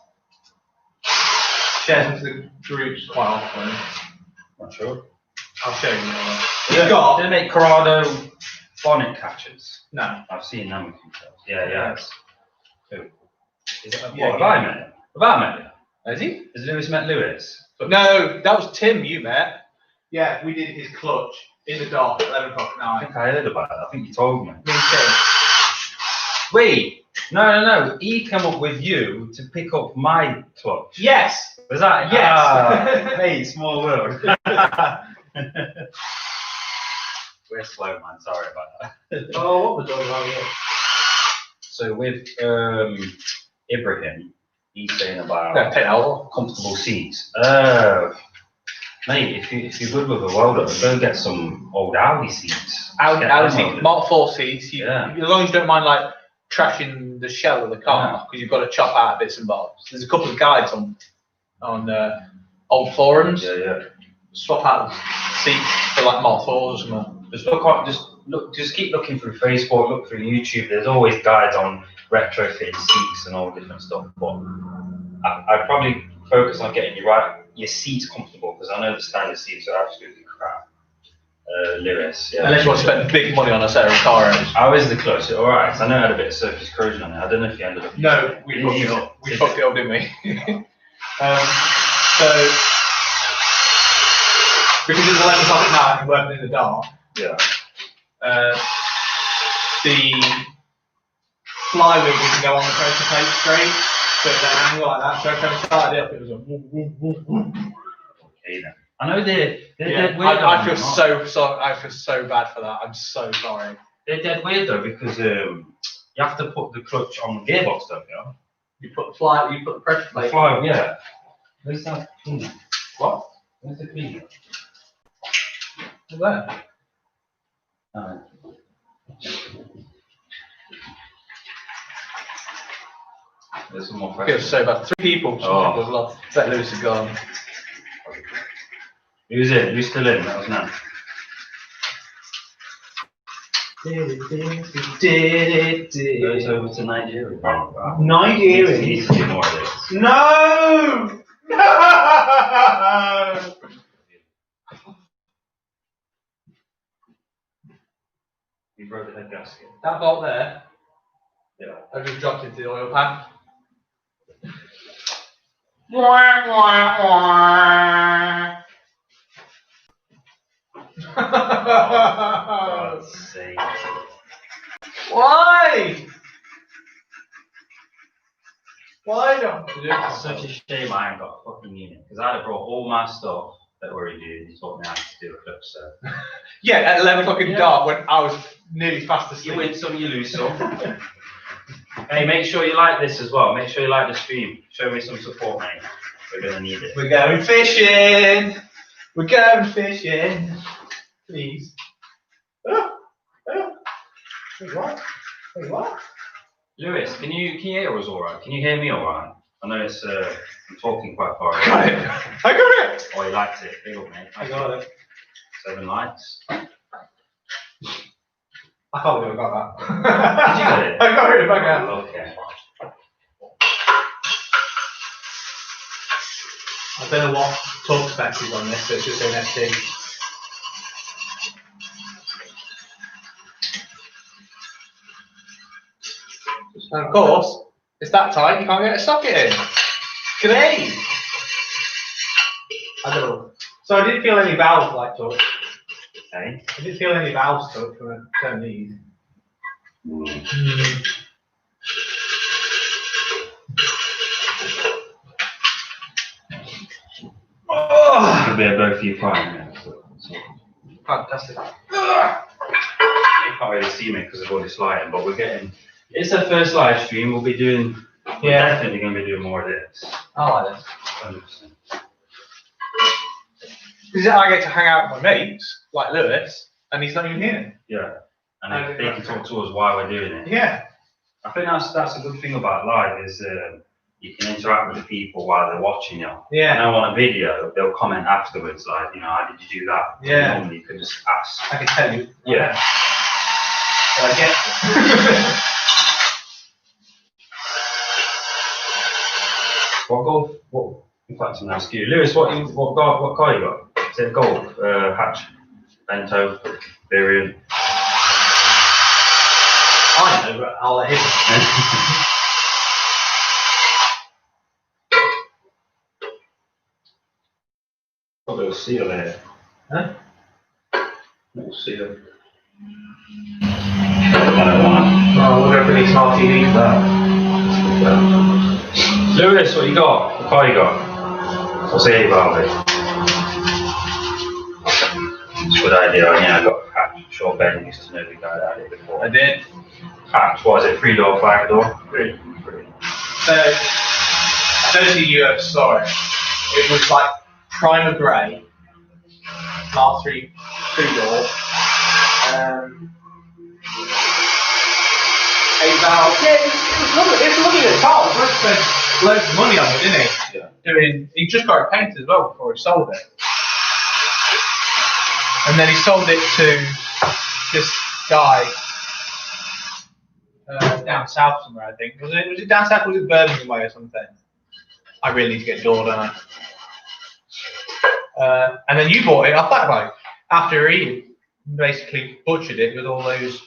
Shares them to the groups quite often. Not sure. I'll show you. Do they make Corrado bonnet catchers? No. I've seen them with themselves. Yeah. Who? Is it, Yeah, what, have I met him? Have I met him? Has he? Has Lewis met Lewis? No, that was Tim you met. Yeah, we did his clutch. in the dark at 11 o'clock at I night. think I heard about it. I think you told me. Me too. Wait, no. He came up with you to pick up my clutch. Yes. Was that? Yes. Ah, mate, small world. We're slow, man. Sorry about that. Oh, what was all about here? So with Ibrahim, he's saying about Take that off. comfortable seats. Mate, if you're good with a welder, go get some old Audi seats. Audi Get them seats, welded. Mark 4 seats. Yeah. As long as you don't mind like trashing the shell of the car, because you've got to chop out bits and bobs. There's a couple of guides on old forums. Yeah. Swap out the seats for like Mark 4s or something. Just keep looking through Facebook, look through YouTube. There's always guides on retrofitting seats and all different stuff. But I'd probably focus on getting your seats comfortable, because I know the standard seats are absolutely crap. Lewis, yeah. Unless you want to spend big money on a set of car. How is the clutch? All right. I know it had a bit of surface corrosion on it. I don't know if you ended up. No, we fucked it up. We fucked it up, didn't we? So because it was 11 o'clock at night and working in the dark. Yeah. The flywheel didn't go on the pressure plate straight, so at that angle like that. So every time I started it up, it was a whoop, whoop, whoop, whoop. Okay then. I know they're Yeah, dead weird. I feel so sorry. I feel so bad for that. I'm so sorry. They're dead weird though, because you have to put the clutch on the gearbox, don't you? You put the pressure The plate. flywheel, yeah. Where's that cleaner? What? Where's the cleaner? What's that? There's some more I feel questions. so bad. 3 people. Oh. People have lost. That Lewis is gone. Who's in? Who's still in? That was Nan. Goes over to Nigeria. Nigeria. Needs to do more of this. No! No! You broke the head gasket. That bolt there, Yeah. I just dropped into the oil pan. God's sake. Why? Why don't you do It's such a shame I ain't got a fucking unit, because I'd have brought all my stuff that were in you. You taught me how to do a clip, so. Yeah, at 11 o'clock in the dark when I was nearly fast asleep. You win some, you lose some. Hey, make sure you like this as well. Make sure you like the stream. Show me some support, mate. We're gonna need it. We're going fishing. We're going fishing. Please. Wait, what? Wait, what? Lewis, can you hear us all right? Can you hear me all right? I know it's I'm talking quite far away. Got it. I got it. Oh, you liked it. Big up, mate. I got it. 7 likes. I can't believe I got that. Did you get it? I got it. I got it. Okay. I don't know what talk spec is on this, so it's just an SD. And of course, it's that tight you can't get a socket in. Great! I don't know. So I didn't feel any valves like touch. Okay. I didn't feel any valves touch when I turned these. Oh, could be a blow for you crying. Fantastic. You can't really see me because of all this lighting, but we're getting. It's the first live stream. We'll be doing. We're definitely going to be doing more of this. I like this. 100%. Because I get to hang out with my mates, like Lewis, and he's not even here. Yeah. And they can talk to us while we're doing it. Yeah. I think that's a good thing about live is you can interact with the people while they're watching you. Yeah. I know on a video they'll comment afterwards like, you know, how did you do that? Yeah. Normally you can just ask. I can tell you. Yeah. So I get What golf? What? In fact, I'm asking you, Lewis. What car you got? Is it Golf, hatch, vento, variant? I know, but I'll let him. Got a little seal there. Huh? We'll see you. Oh, we're going to put these smart TVs there. Lewis, what you got? What car you got? I'll see you about it. It's a good idea. I got a hatch. Short Ben used to know the guy that had it before. I did. Hatch, what is it? 3 door, 5 door? 3. So, I don't know if you ever saw it. It was like primer grey, R3 2-door. It's was lovely. It's lovely at the top. He spent loads of money on it, didn't he? Yeah. He just got it painted as well before he sold it. And then he sold it to this guy down south somewhere, I think. Was it down south or was it Birmingham way or something? I really need to get a door, don't I? And then you bought it, I thought like, after he basically butchered it with all those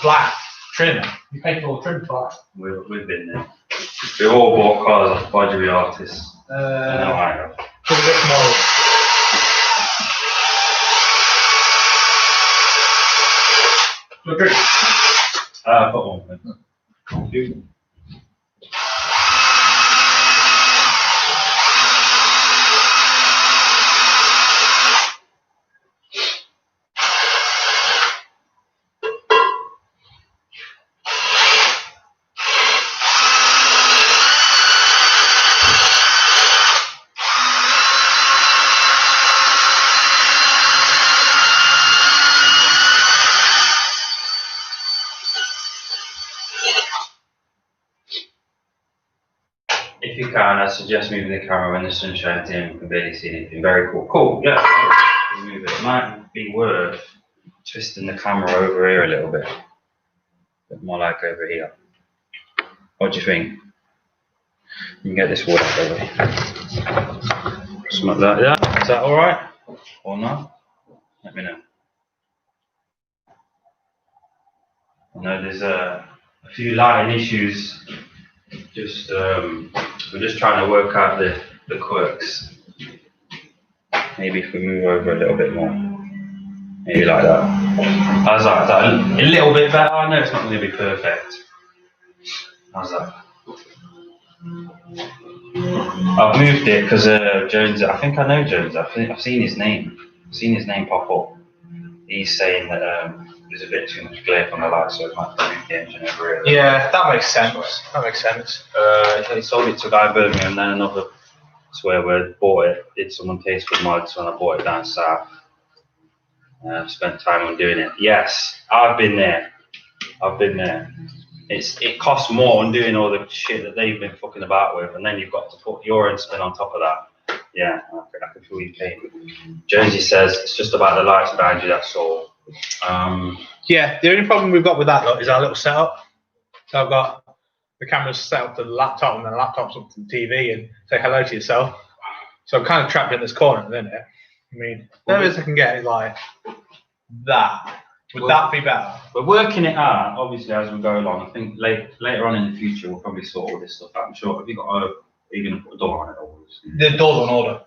black trim. You painted all the trim black. We've been there. We've all bought cars off by VR6. I know I have. Put a bit more. Good drink. I've got one. Thank you. If you can, I suggest moving the camera when the sun shines in. You can barely see anything. Very cool. Cool, yeah. Move it. It might be worth twisting the camera over here a little bit. A bit more like over here. What do you think? You can get this water out of the way. Something like that. Is that alright? Or not? Let me know. I know there's a few lighting issues. Just we're just trying to work out the quirks. Maybe if we move over a little bit more, maybe like that. How's that? Is that a little bit better? I know it's not going to be perfect. How's that? I've moved it because Jones. I think I know Jones. I've seen his name. I've seen his name pop up. He's saying that there's a bit too much glare from the light, so it might move the engine over here. Yeah, that makes sense. That makes sense. He sold it to a guy in Birmingham, and then another swear word, bought it, did someone taste good mods when I bought it down south. Spent time on doing it. Yes, I've been there. It costs more on doing all the shit that they've been fucking about with, and then you've got to put your own spin on top of that. Yeah, I can feel your pain. Jonesy says it's just about the lights behind you, that's all. Yeah, the only problem we've got with that lot is our little setup. So I've got the camera's set up to the laptop and then the laptop's up to the TV and say hello to yourself. So I'm kind of trapped in this corner at the minute. I mean, the best I can get is like that. Would that be better? We're working it out, obviously, as we go along. I think later on in the future, we'll probably sort all this stuff out. I'm sure. Have you got are you going to put a door on it? The door's on order.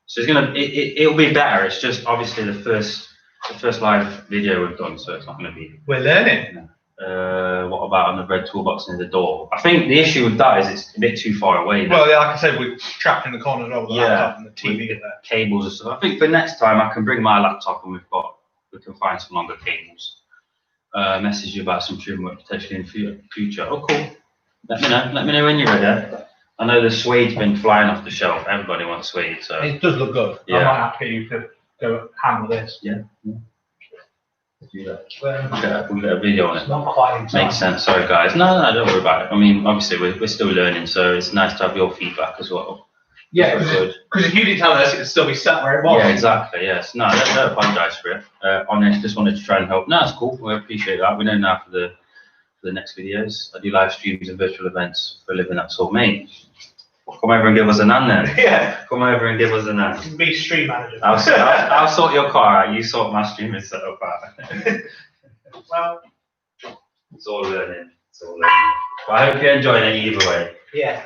So it's it'll be better. It's just obviously the first live video we've done, so it's not going to be. We're learning. What about on the red toolbox near the door? I think the issue with that is it's a bit too far away. Well, yeah, like I said, we're trapped in the corner as well with the laptop and the TV there. Cables and stuff. I think for next time I can bring my laptop and we can find some longer cables. Message you about some trim work potentially in the future. Oh, cool. Let me know when you're ready. I know the suede's been flying off the shelf. Everybody wants suede, so it does look good. Yeah. I might have to get you to go handle this. Yeah. Do that. We'll get a video on it. It's not quite inside. Makes sense. Sorry, guys. No, don't worry about it. I mean, obviously, we're still learning, so it's nice to have your feedback as well. Yeah, because if you didn't tell us, it'd still be sat where it was. Yeah, exactly. Yes. No, don't apologise for it. Honest, just wanted to try and help. No, it's cool. We appreciate that. We know now for the next videos. I do live streams and virtual events for a living. That's all, mate. Come over and give us an hand then. Yeah. Come over and give us an hand. You can be stream manager. I'll sort your car out. You sort my streaming setup out. Well, it's all learning. But I hope you're enjoying it either way. yeah.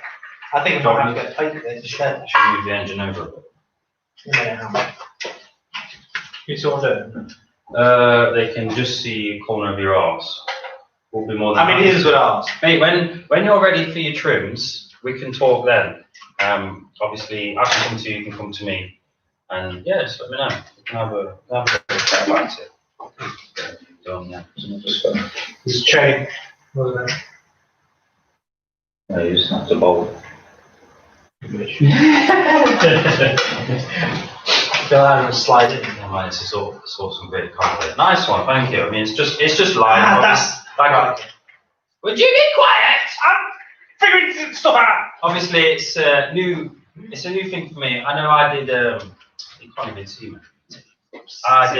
I think I'm going to get paid for this instead. Should we move the engine over a bit? Yeah. You sort of do. They can just see a corner of your arse. Will be more than I mean, it is a good arse. Mate, when you're ready for your trims, we can talk then. Obviously, I can come to you, you can come to me. And yeah, just let me know. We can have a chat about it. Done, yeah. This chain. What was that? No, you just have to bowl. Go out and slide it. Oh, man, this is all some great content. Nice one, thank you. I mean, it's just live. That's Like, would you be quiet? I'm figuring stuff out. Obviously, it's a new thing for me. I know I did. You can't even see me. I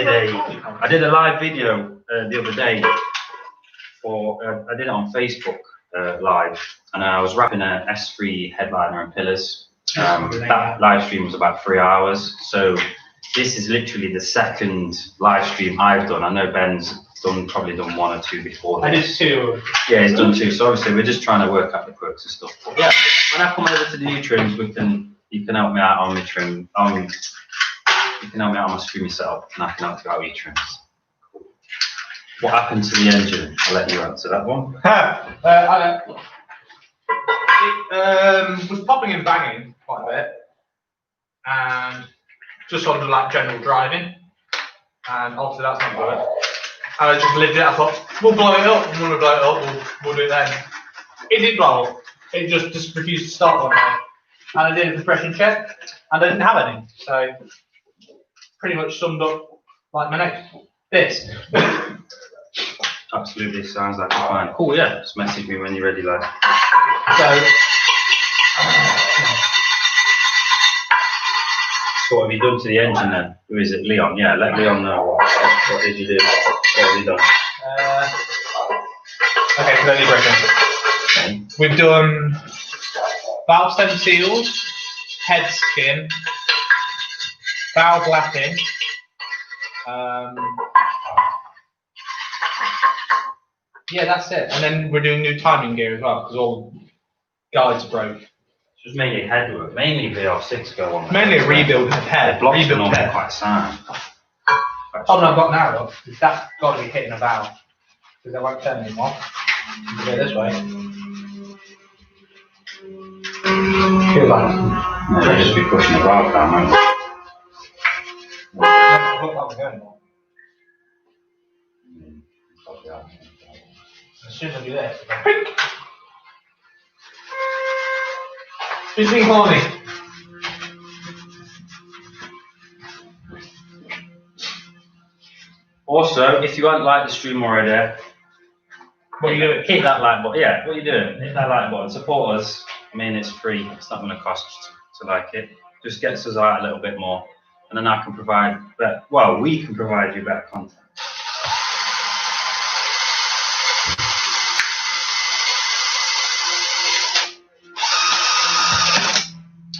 did a live video the other day. I did it on Facebook live, and I was wrapping a S3 headliner and pillars. That live stream was about 3 hours. So this is literally the second live stream I've done. I know Ben's probably done one or two before this. I did two. Yeah, he's done two. So obviously we're just trying to work out the quirks and stuff. But yeah, when I come over to the new trims, you can help me out on my trim. You can help me out on my stream yourself, and I can help you out with your trims. What happened to the engine? I'll let you answer that one. It was popping and banging quite a bit, and just sort of like general driving, and obviously that's not good. And I just lived it. I thought we'll blow it up, and when we blow it up, we'll do it then. It did blow up. It just refused to start one day, and I did a depression check, and I didn't have any. So pretty much summed up like my neck. This. Absolutely, sounds like a plan. Cool, yeah. Just message me when you're ready, lad. So what have you done to the engine then? Who is it, Leon? Yeah, let Leon know what did you do? What have you done? Okay, so only breaking. Okay. We've done valve stem seals, head skin, valve lapping, yeah, that's it. And then we're doing new timing gear as well because all guides broke. Just mainly head work, mainly VR6 go on. Mainly a rebuild of head. The blocks are Rebuild normally head. quite sound. Oh no, I've got now look. That's got to be hitting a valve because they won't turn anymore. You can go this way. Feel like They'll just be pushing the valve down, won't they? I thought that was going on. As soon as I do this, who's being horny? Also, if you haven't liked the stream already, What are you doing? hit that like button. Yeah, what are you doing? Hit that like button. Support us. I mean, it's free. It's not going to cost you to like it. Just gets us out a little bit more, and then I can provide better. Well, we can provide you better content.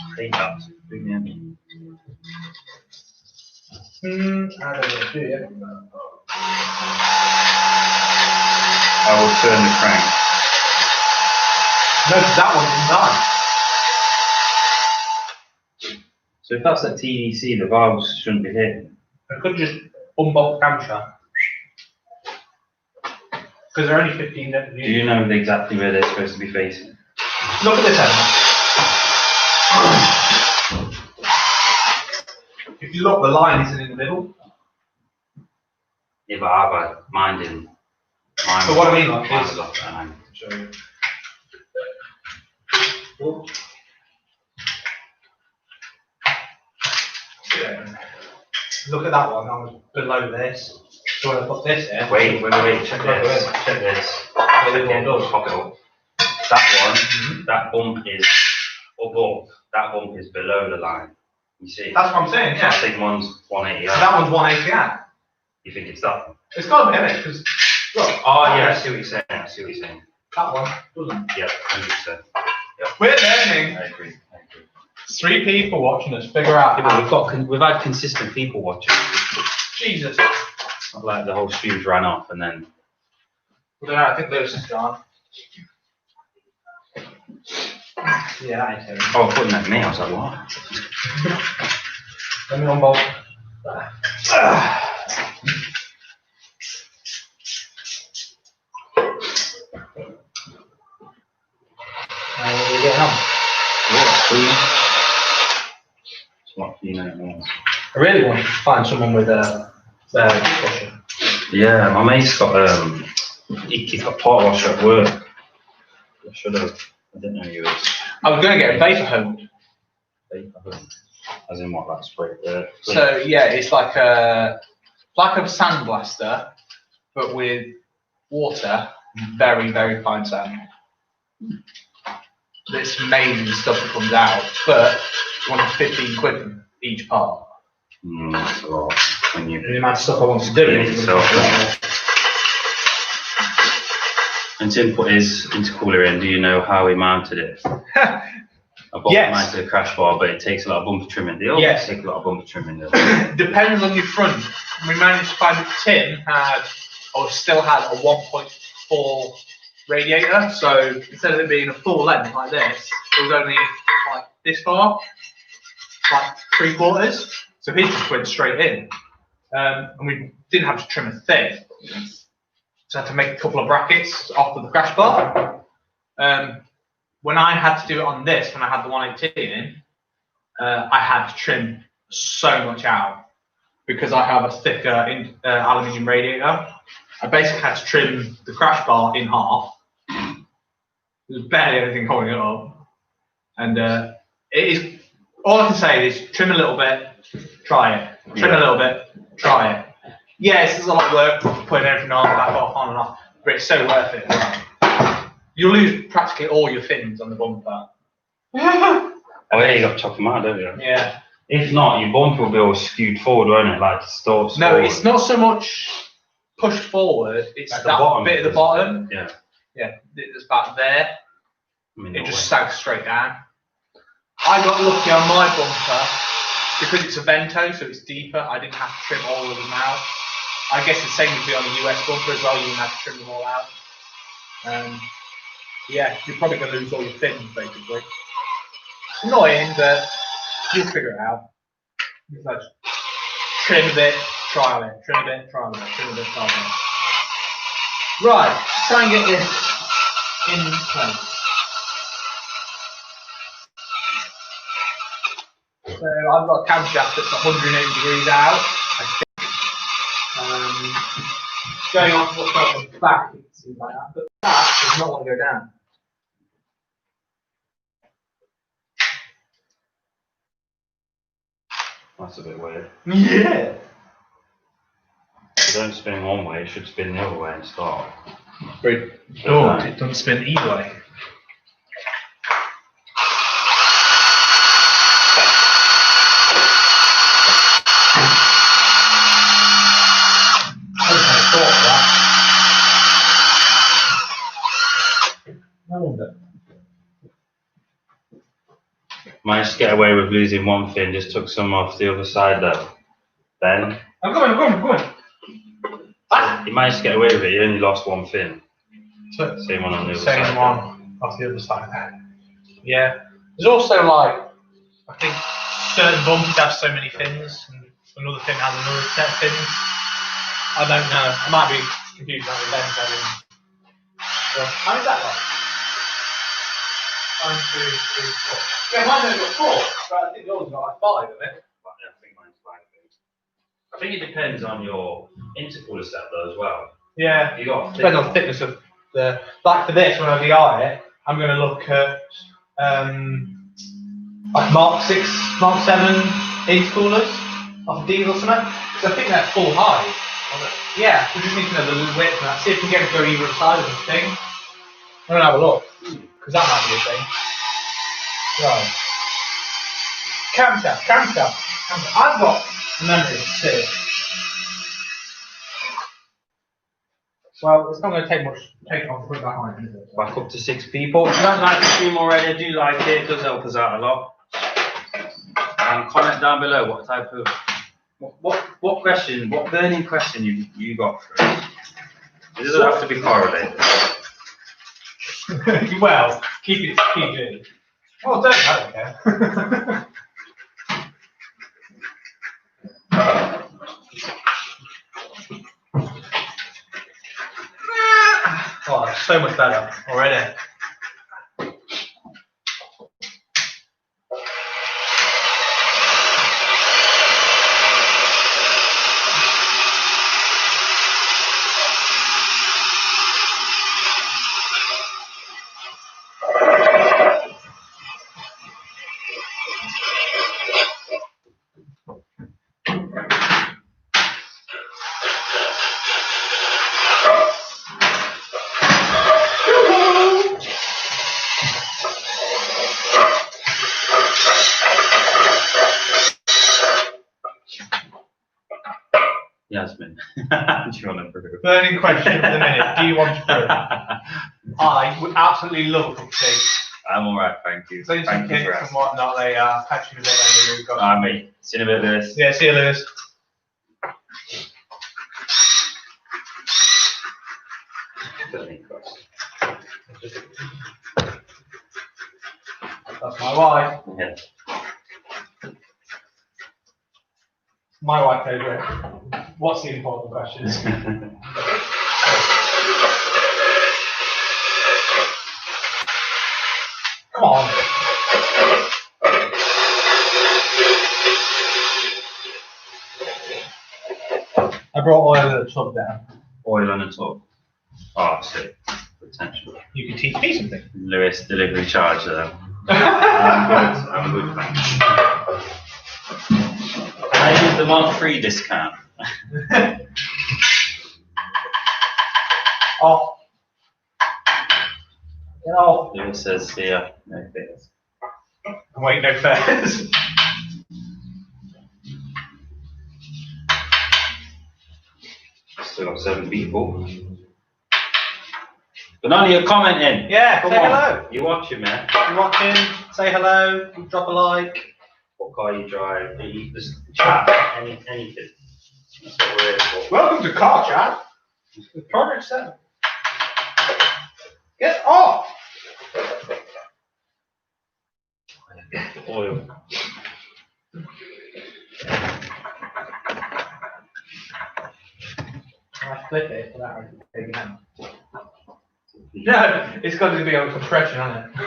I hate that. Bring me in. I don't know, do you? I will turn the crank. No, that one's done. So if that's at TDC, the valves shouldn't be hitting. I could just unbolt the camshaft. Because they're only 15 minutes. Do you know exactly where they're supposed to be facing? Look at this end. If you look, the line isn't in the middle. Yeah, but I've had mine in. Mine So what I mean, like mine this. was off that angle. Show you. Oops. Yeah. Look at that one, that was below this. So when I put this in. Wait, check this. Check this. Check it, pop it up. That one, that bump is above. That bump is below the line. You see? That's what I'm saying, I yeah. think one's 180. So that one's 180 out. You think it's that one? It's got to be, innit? Because, look. Oh, yeah, I see what you're saying. I see what you're saying. That one doesn't. Yeah, 100%. We're learning. I agree. 3 people watching us figure out Yeah, how. but we've had consistent people watching. Jesus. It's not like the whole stream's ran off and then. I don't know, I think Lewis is gone. Yeah, that ain't him. Oh, putting that at me, I was like, what? Let me unbolt. clean. It's not clean anymore. I really want to find someone with a dishwasher. Yeah, my mate's got he's got pot washer at work. I should have. I didn't know you was. I was going to get a vapor hose. As in what, like spray? So yeah, it's like a sandblaster, but with water, very very fine sand. It's amazing the stuff that comes out, but you want 15 quid each part. That's a lot. When you The amount of stuff I want to do. And Tim put his intercooler in. Do you know how he mounted it? I bought mine to the crash bar, but it takes a lot of bumper trimming. They always take a lot of bumper trimming. Depends on your front. We managed to find that Tim still had a 1.4 radiator, so instead of it being a full length like this, it was only like this far, like 3/4. So his just went straight in, and we didn't have to trim a thing. So I had to make a couple of brackets off of the crash bar. When I had to do it on this, when I had the 118 in, I had to trim so much out because I have a thicker aluminium radiator. I basically had to trim the crash bar in half. There's barely anything holding it up, and it is. All I can say is trim a little bit, try it. Trim a little bit, try it. Yes, there's a lot of work putting everything on, back off, on and off, but it's so worth it. You'll lose practically all your fins on the bumper. Oh yeah, you got to chop them out, don't you? Yeah. If not, your bumper will be all skewed forward, won't it? Like distorts. No, forward. it's not so much pushed forward. It's at that bit at the bottom. Yeah. Yeah, it's back there. I mean, It just sags straight down. I got lucky on my bumper because it's a vento, so it's deeper. I didn't have to trim all of them out. I guess the same would be on a US bumper as well. You wouldn't have to trim them all out. Yeah, you're probably going to lose all your fins basically. It's annoying, but you'll figure it out. It's like trim a bit, trial it, trim a bit, trial it, trim a bit, trial it. Right, try and get this in place. So I've got a camshaft that's 180 degrees out, I think. Going on to what's on the back, it seems like that, but that does not want to go down. That's a bit weird. Yeah. If you don't spin one way, it should spin the other way and start. It doesn't spin either way. Managed to get away with losing one fin, just took some off the other side though. Then I'm coming. he managed to get away with it, he only lost one fin. So, same one on the other side. Same one off the other side. Yeah. There's also like, I think certain bumpers have so many fins, and another fin has another set of fins. I don't know. I might be confused about the lens having. So, how is that like? 1, 2, 3, 4. Yeah, mine only got 4, but I think yours got like 5 of it. I think mine's 5 fins. I think it depends on your intercooler set though as well. Yeah. You got depends on the thickness of the. Like for this, when I VR it, I'm going to look at like Mark 6, Mark 7 intercoolers off diesel or something. Because I think they're full high. Yeah, we just need to know the width and that. See if we can get it to either side of the thing. I'm going to have a look. Because that might be a thing. Right. Camshaft. I've got a memory of 6. Well, it's not going to take much take off to put it back on, is it? Back up to 6 people. If you don't like the stream already, I do like it. It does help us out a lot. And comment down below what type of what question, what burning question you got for us. It doesn't have to be correlated. Well, keep it PG. Oh, I don't care. Oh, it's so much better already. Yasmin. Do you want to prove? Burning question of the minute. Do you want to prove? I would absolutely love a cup of tea. I'm alright, thank you. So you Thank you some for kicks and asking. whatnot. They are catching a bit later. We've got Alright, mate. See you in a bit, Lewis. Yeah, see you, Lewis. Burning question. That's my wife. Yeah. My wife knows it. What's the important questions? Come on. I brought oil in the tub down. Oil on the top. Oh, shit. Potential. You can teach me something. Lewis delivery charge though. I'm good, thanks. Can I use the Mk3 discount? Off. Get off. Lewis says here, no fears. Wait, no fares. Still got 7 people. But none of you are commenting. Yeah, Come say on. hello. You watching, man? You're watching, say hello, drop a like. What car you drive? Just chat. Anything. That's what we're here for. Welcome to Car Chat. With Project 7. Get off! Oil. I flip it for that big hand. No, it's got to be on compression, hasn't it?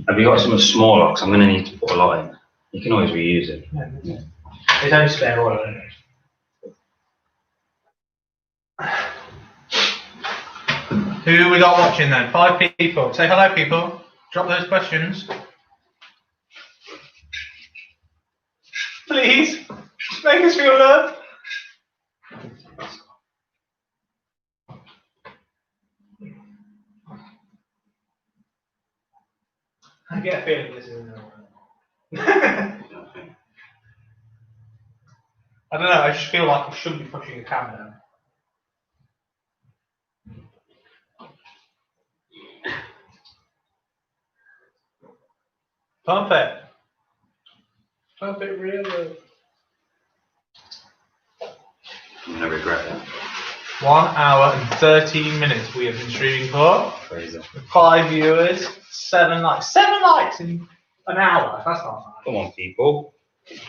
Have you got something smaller? Because I'm going to need to put a lot in. You can always reuse it. There's only spare oil in it. Who we got watching then? 5 people. Say hello, people. Drop those questions. Please, make us feel loved. I get a feeling this isn't I don't know, I just feel like I shouldn't be pushing the camera. Perfect. Perfect, really. I'm going to regret that. 1 hour and 13 minutes we have been streaming for. Crazy. 5 viewers, 7 likes. 7 likes in an hour. That's not nice. Come on, people. Is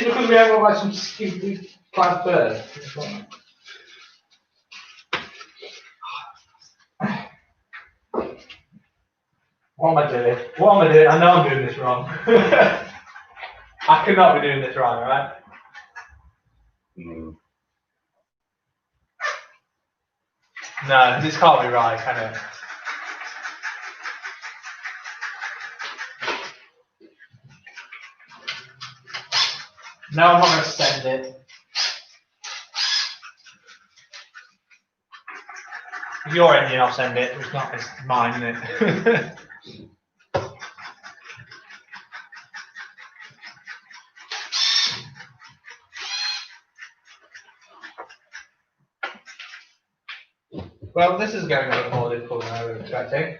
it because we haven't got like some stupid planned bird? What am I doing? What am I doing? I know I'm doing this wrong. I cannot be doing this wrong, right? Mm. No, this can't be right, can it? No, I'm not going to send it. If you're Indian, I'll send it. It's not, it's mine, is it? Well, this is going a bit more difficult than I was expecting.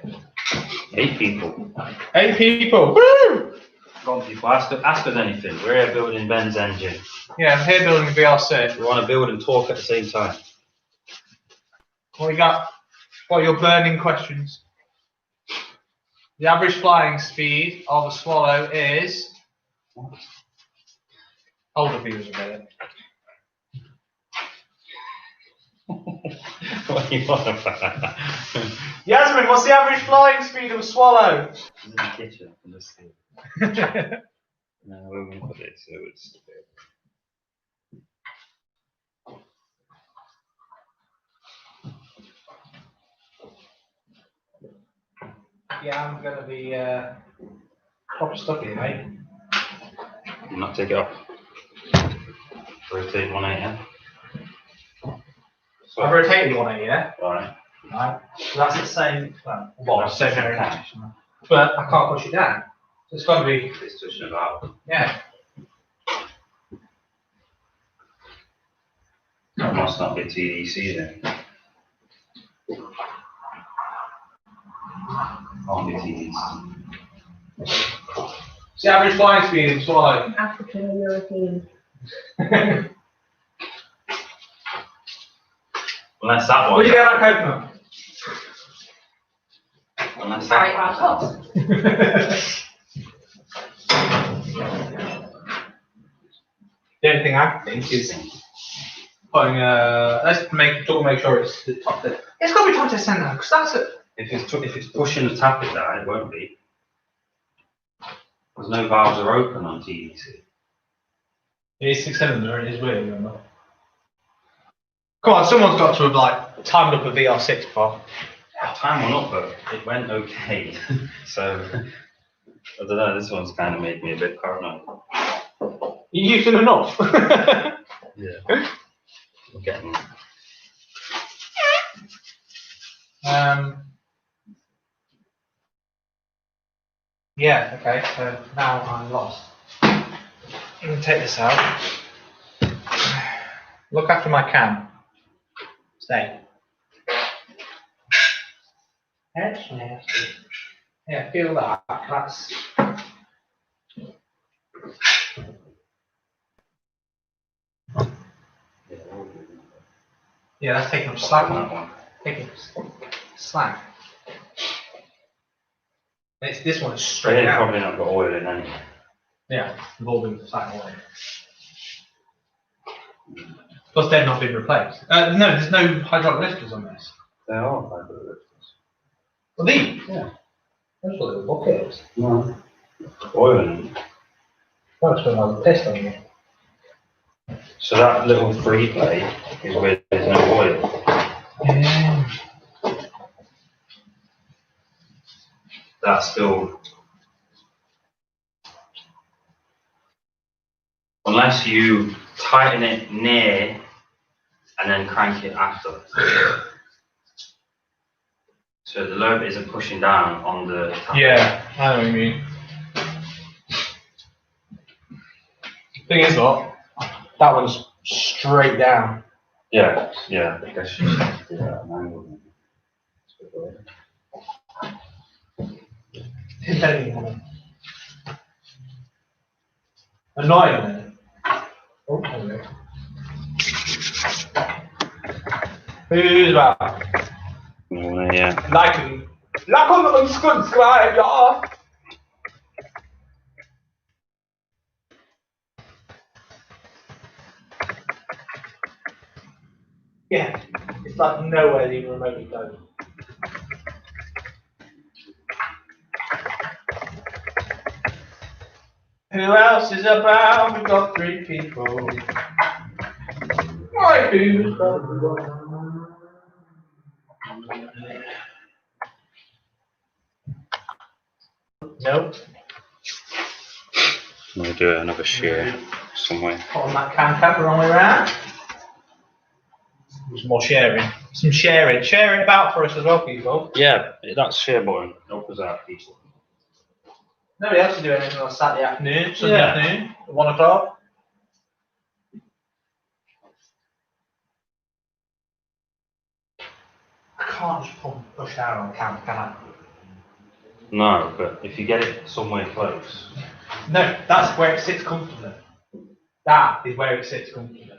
8 people. 8 people. Woo! Come on, people. Ask us anything. We're here building Ben's engine. Yeah, I'm here building a VR6. We want to build and talk at the same time. What you got? What are your burning questions? The average flying speed of a swallow is. Older viewers will get it. What do you want about? Yasmin, what's the average flying speed of a swallow? It's in the kitchen. I can just see it. No, we won't put it, so it's. Yeah, I'm gonna be. Proper stuck here, mate. Not take it off. Rotate 180. So, I've rotated 180, yeah? alright. Right. So that's the same. Well, That's same pushing orientation. But I can't push it down. So it's got to be. It's touching about. Yeah. That must not be TDC then. Can't be TDC. It's the average flying speed in Swallow. African European. Unless that one. Where'd you get that coconut? Unless Sorry, that about one. The only thing I can think is putting let's make sure it's the top there. It's got to be top to centre because that's it. If it's pushing the tappet down, it won't be. Because no valves are open on TDC. It is 6 cylinder. It is weird, remember? Come on, someone's got to have like timed up a VR6 bar. Time went up, but it went okay. So I don't know. This one's kind of made me a bit paranoid. You using enough? Yeah. We're getting. Yeah. Okay. So now I'm lost. I'm gonna take this out. Look after my cam. Stay. That's nasty. Yeah, feel that. That's. Yeah, that's taking up slack. That one. Taking slack. It's this one is But straight it's out. probably not got oil in anyway. Yeah, involving slack oil. Plus, they've not been replaced. No, there's no hydraulic lifters on this. They are hydraulic lifters. Well, these? Yeah. Those are little buckets. No. Oil in them. That's when I was pissed on you. So that little free plate is where there's no oil. Yeah. That's still. Unless you tighten it near and then crank it after. So the lobe isn't pushing down on the tap. Yeah, I know what you mean. Thing is, what? That one's straight down. Yeah, yeah. I guess you should do that at an angle. Annoying. Oh, hello. Who's that? Yeah. Like on the unsubscribe, y'all. Yeah, it's like nowhere even remotely close. Who else is about? We've got 3 people. Why who's got one? Nope. We'll do another shear somewhere. Put on that cam the wrong way around. Some more sharing. Some sharing. Share it about for us as well, people. Yeah, that's shear button. Help us out, people. Nobody else is doing anything on Saturday afternoon, Sunday Yeah. afternoon, at 1 o'clock. I can't just push down on the camera, can I? No, but if you get it somewhere close. No, that's where it sits comfortably. That is where it sits comfortably.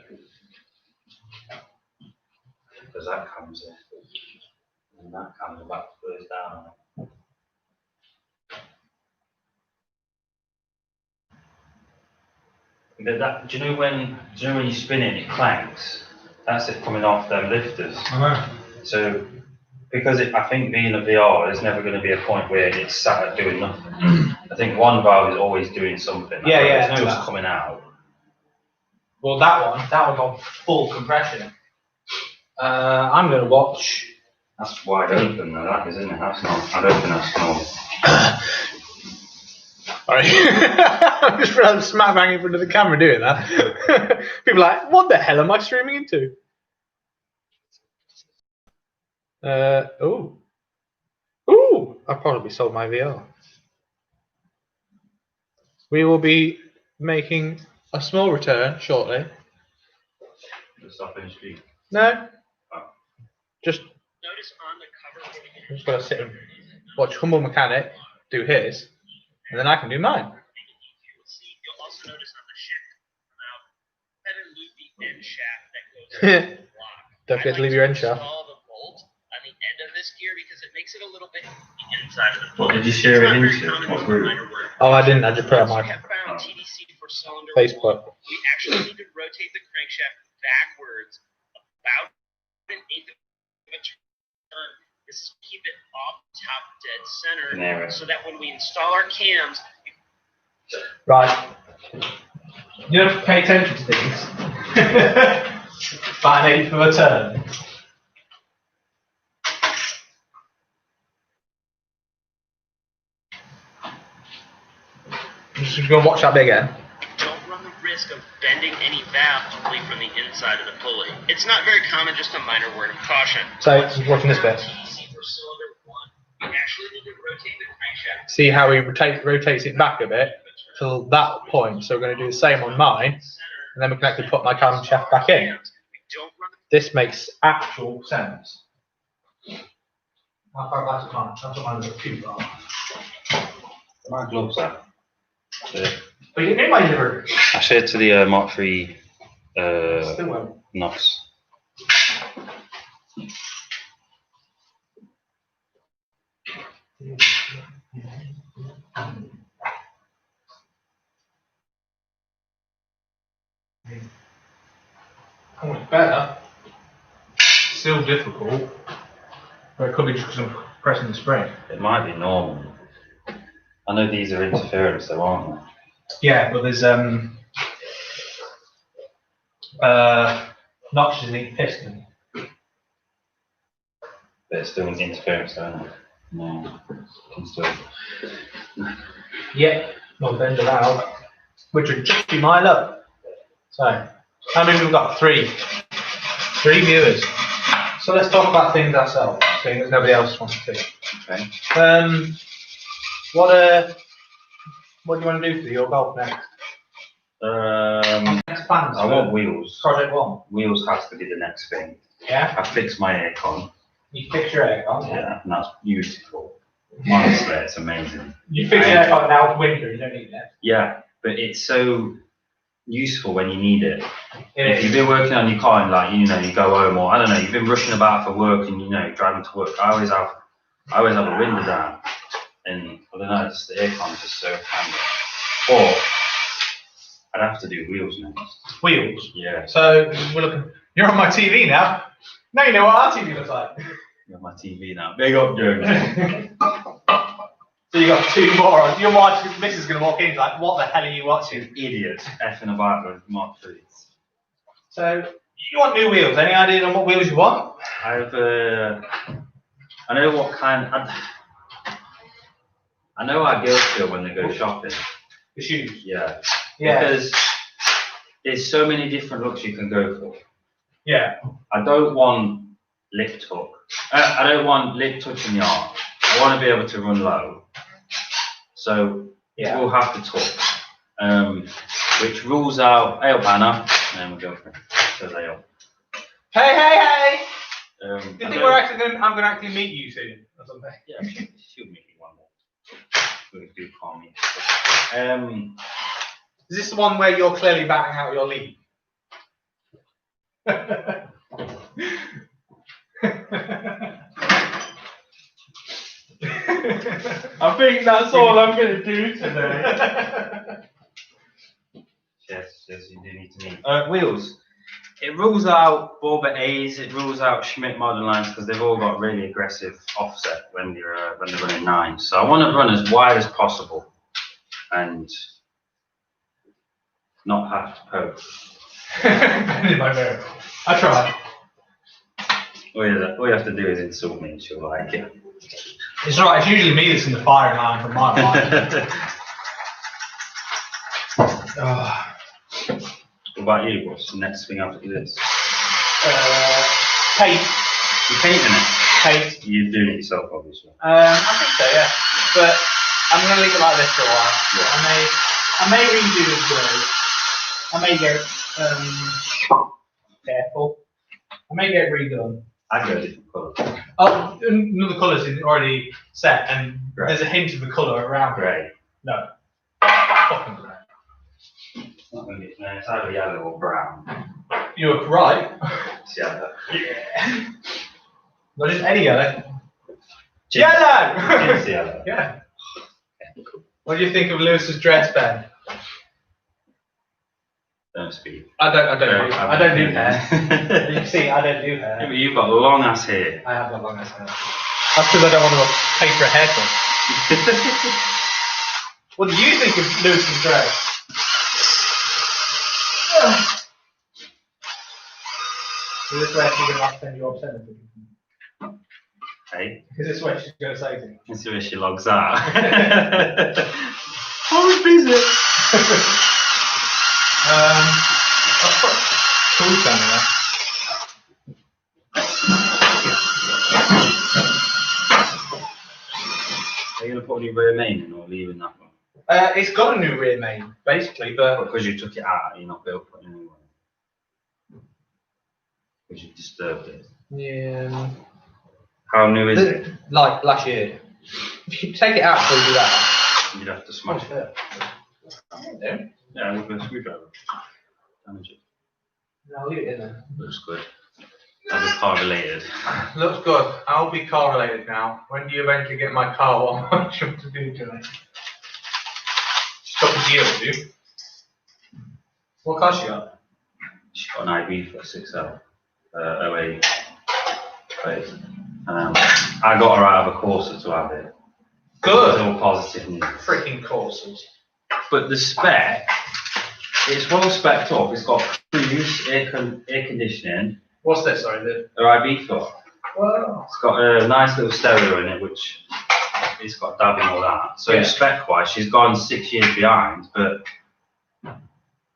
Because that comes in. And that comes back first down. But that, do you know when you spin it, it clanks? That's it coming off them lifters. I know. So, because I think being a VR, there's never going to be a point where it's sat at doing nothing. I think one valve is always doing something. Yeah, yeah, It's I know just that. coming out. Well, that one's on full compression. I'm going to watch. That's wide open though, that is, isn't it? That's not, I don't think that's normal. Sorry. I'm just smack bang in front of the camera doing that. People are like, what the hell am I streaming into? Ooh, I've probably sold my VR. We will be making a small return shortly. No. Just gotta sit and watch Humble Mechanic do his, and then I can do mine. You'll also notice on the ship that a loopy end shaft that goes on the block. Don't forget to leave your end shaft. Install the bolt on the end of this gear because it makes it a little bit the inside of the bolt. What did you share it into? What group? Oh, I didn't. I just put it on my Found TDC for cylinder Facebook. one, we actually need to rotate the crankshaft backwards about an eighth of a turn. This is keep it off top dead center so that when we install our cams. Right. You have to pay attention to things. About an eighth of a turn. I'm just going to watch that bit again. Don't run the risk of bending any valve to pulley from the inside of the pulley. It's not very common, just a minor word of caution. So, just watching this bit. See how he rotates it back a bit till that point. So we're going to do the same on mine, and then we can actually put my camshaft back in. This makes actual sense. How far back is mine? That's what mine looks too far. My gloves are. But you need my liver. I shared to the Mk3 Still won't. NOS. Oh, it's better. Still difficult. But it could be just because I'm pressing the spring. It might be normal. I know these are interference though, aren't they? Yeah, but there's notches in each piston. But it's still interference, don't it? No, can still. Yeah, well, bend it out, which would just be my luck. So, how many we've got? Three viewers. So let's talk about things ourselves, seeing as nobody else wants to. Okay. What do you want to do for your golf next? Next plans. I want wheels. Project one. Wheels has to be the next thing. Yeah. I fixed my aircon. You fix your aircon. Yeah, and that's beautiful. Honestly, it's amazing. You fix your aircon now. It's winter. You don't need that. Yeah, but it's so useful when you need it. It If you've been working on your car and like you go home, or I don't know, you've been rushing about for work and driving to work. I always have a window down, and I don't know, just the aircon is just so handy. Or I'd have to do wheels next. Wheels. Yeah. So we're looking. You're on my TV now. Now you know what our TV looks like. You're on my TV now. Big up, Jones. So you got two more. Your wife, Mrs. going to walk in. She's like, "What the hell are you watching?" Idiot. Effing about with Mk3s. So you want new wheels? Any idea on what wheels you want? I know what kind. I know how girls feel when they go shopping. The shoes. Yeah. Yeah. Because there's so many different looks you can go for. Yeah. I don't want lip tuck. I don't want lip touching the arm. I want to be able to run low. So Yeah. we'll have to talk. Which rules out. Hey up, Anna. And we'll go for it. Says hey up. Hey. I You think don't- I'm going to actually meet you soon or something? Yeah, she'll meet you one day. We'll do call me. Is this the one where you're clearly batting out your lead? I think that's all I'm going to do today. Yes, you do need to meet. Wheels. It rules out Borba A's, it rules out Schmidt model lines because they've all got really aggressive offset when they're running 9. So I want to run as wide as possible and not have to poke. Bending my mirror. I tried. All you have to do is insult me and she'll like it. It's alright, it's usually me that's in the firing line from my line. What about you? What's the next thing after this? Paint. You're painting it? Paint. You're doing it yourself, obviously. I think so, yeah. But I'm going to leave it like this for a while. Yeah. I may redo the grey. I may get careful. I may get redone. I go different colours. Oh, another colours is already set, and Grey. there's a hint of the colour around it. Grey. No. Fucking grey. Not going to be, no, it's either yellow or brown. You're right. It's yellow. Yeah. Not just any yellow. It's Yellow! yellow. Yeah. What do you think of Lewis's dress, Ben? Don't speak. I don't do hair. You see, I don't do Yeah, hair. but you've got long ass hair. I have got long ass hair. That's because I don't want to pay for a haircut. What do you think of Lewis's dress? Is this where she's going to send you obscenity? Hey, Is this what she's going to say to you? let's see where she logs out. Oh, busy. I've got Coupe down there. Are you going to put any rear main in or leaving that one? It's got a new rear main, basically, but Because you took it out, you're not built for it anyway. Because you disturbed it. yeah, How new is it? like last year. If you take it out before you do that, You'd have to smash it. Yeah, with a screwdriver. Damage it. I'll leave it in there. Looks good. That was car related. Looks good. I'll be car related now. When do you eventually get my car? What am I trying to do to it? Stop the deal, dude. What car she got? She got an IB for 6L. 08. Right. I got her out of a Corsa to have it. Good. It's all positive news. Freaking courses. But the spec, it's well spec'd up. It's got previous air conditioning. What's this? Sorry, the. Her IB foot. Well. It's got a nice little stereo in it, which it's got DAB and all that. So Yeah. spec-wise, she's gone 6 years behind, but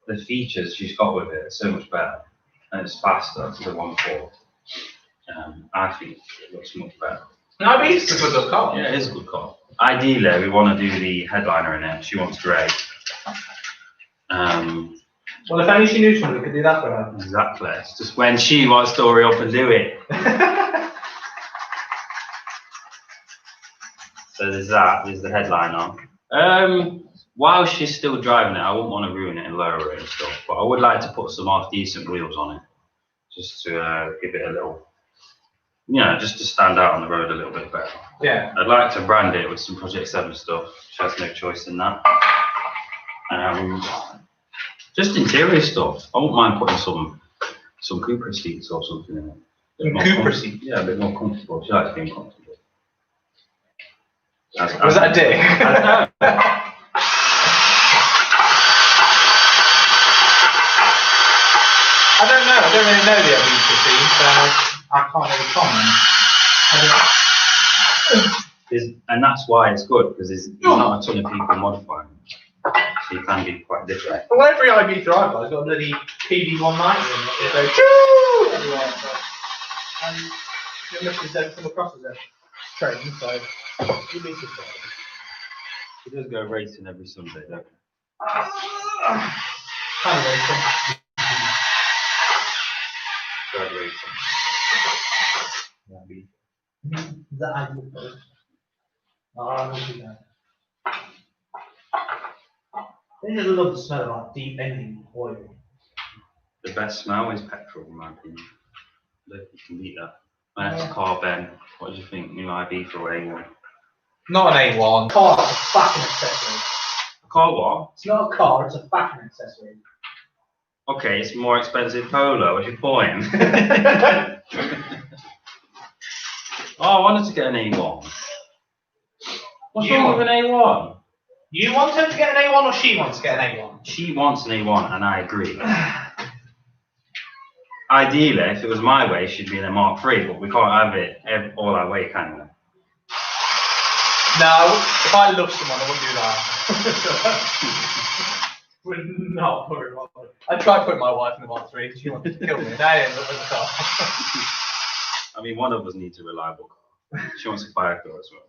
the features she's got with it are so much better, and it's faster to the 1.4. I think it looks much better. No, I mean, it's a good car. Yeah, it is a good car. Ideally, we want to do the headliner in it. She wants grey. Well, if only she knew someone who could do that for her. Exactly. It's just when she wants to hurry up and do it. So there's that. There's the headliner. While she's still driving it, I wouldn't want to ruin it and lower it and stuff. But I would like to put some half decent wheels on it, just to give it a little, just to stand out on the road a little bit better. Yeah. I'd like to brand it with some Project 7 stuff. She has no choice in that. Just interior stuff. I wouldn't mind putting some Cooper seats or something in it. Cooper seats? Yeah, a bit more comfortable. She likes being comfortable. Was that a dick? I don't know. I don't know. I don't really know the Ibiza scene, so I can't really comment. And that's why it's good, because there's not a ton of people modifying it. So you can be quite different. Well, every Ibiza I've got has got a bloody PD 190 in it. They go choo everywhere. So. And it must have said come across as a train, so you need to say. She does go racing every Sunday, don't she? Kind of racing. Drag racing. Is that Ibiza? Oh, I don't do that. I just love the smell of like deep engine oil. The best smell is petrol, in my opinion. I don't think you can beat that. My next car, Ben, what do you think? New IB for A1? Not an A1. Car, it's a fucking accessory. A car what? It's not a car, it's a fucking accessory. Okay, it's more expensive Polo. What's your point? Oh, I wanted to get an A1. What's wrong with an A1? You want her to get an A1 or she wants to get an A1? She wants an A1, and I agree. Ideally, if it was my way, she'd be in a Mk3, but we can't have it all our way, can we? No, if I love someone, I wouldn't do that. Would not put it on. I tried putting my wife in the Mark 3. She wanted to kill me. Now I ended up in the car. I mean, one of us needs a reliable car. She wants a fire car as well.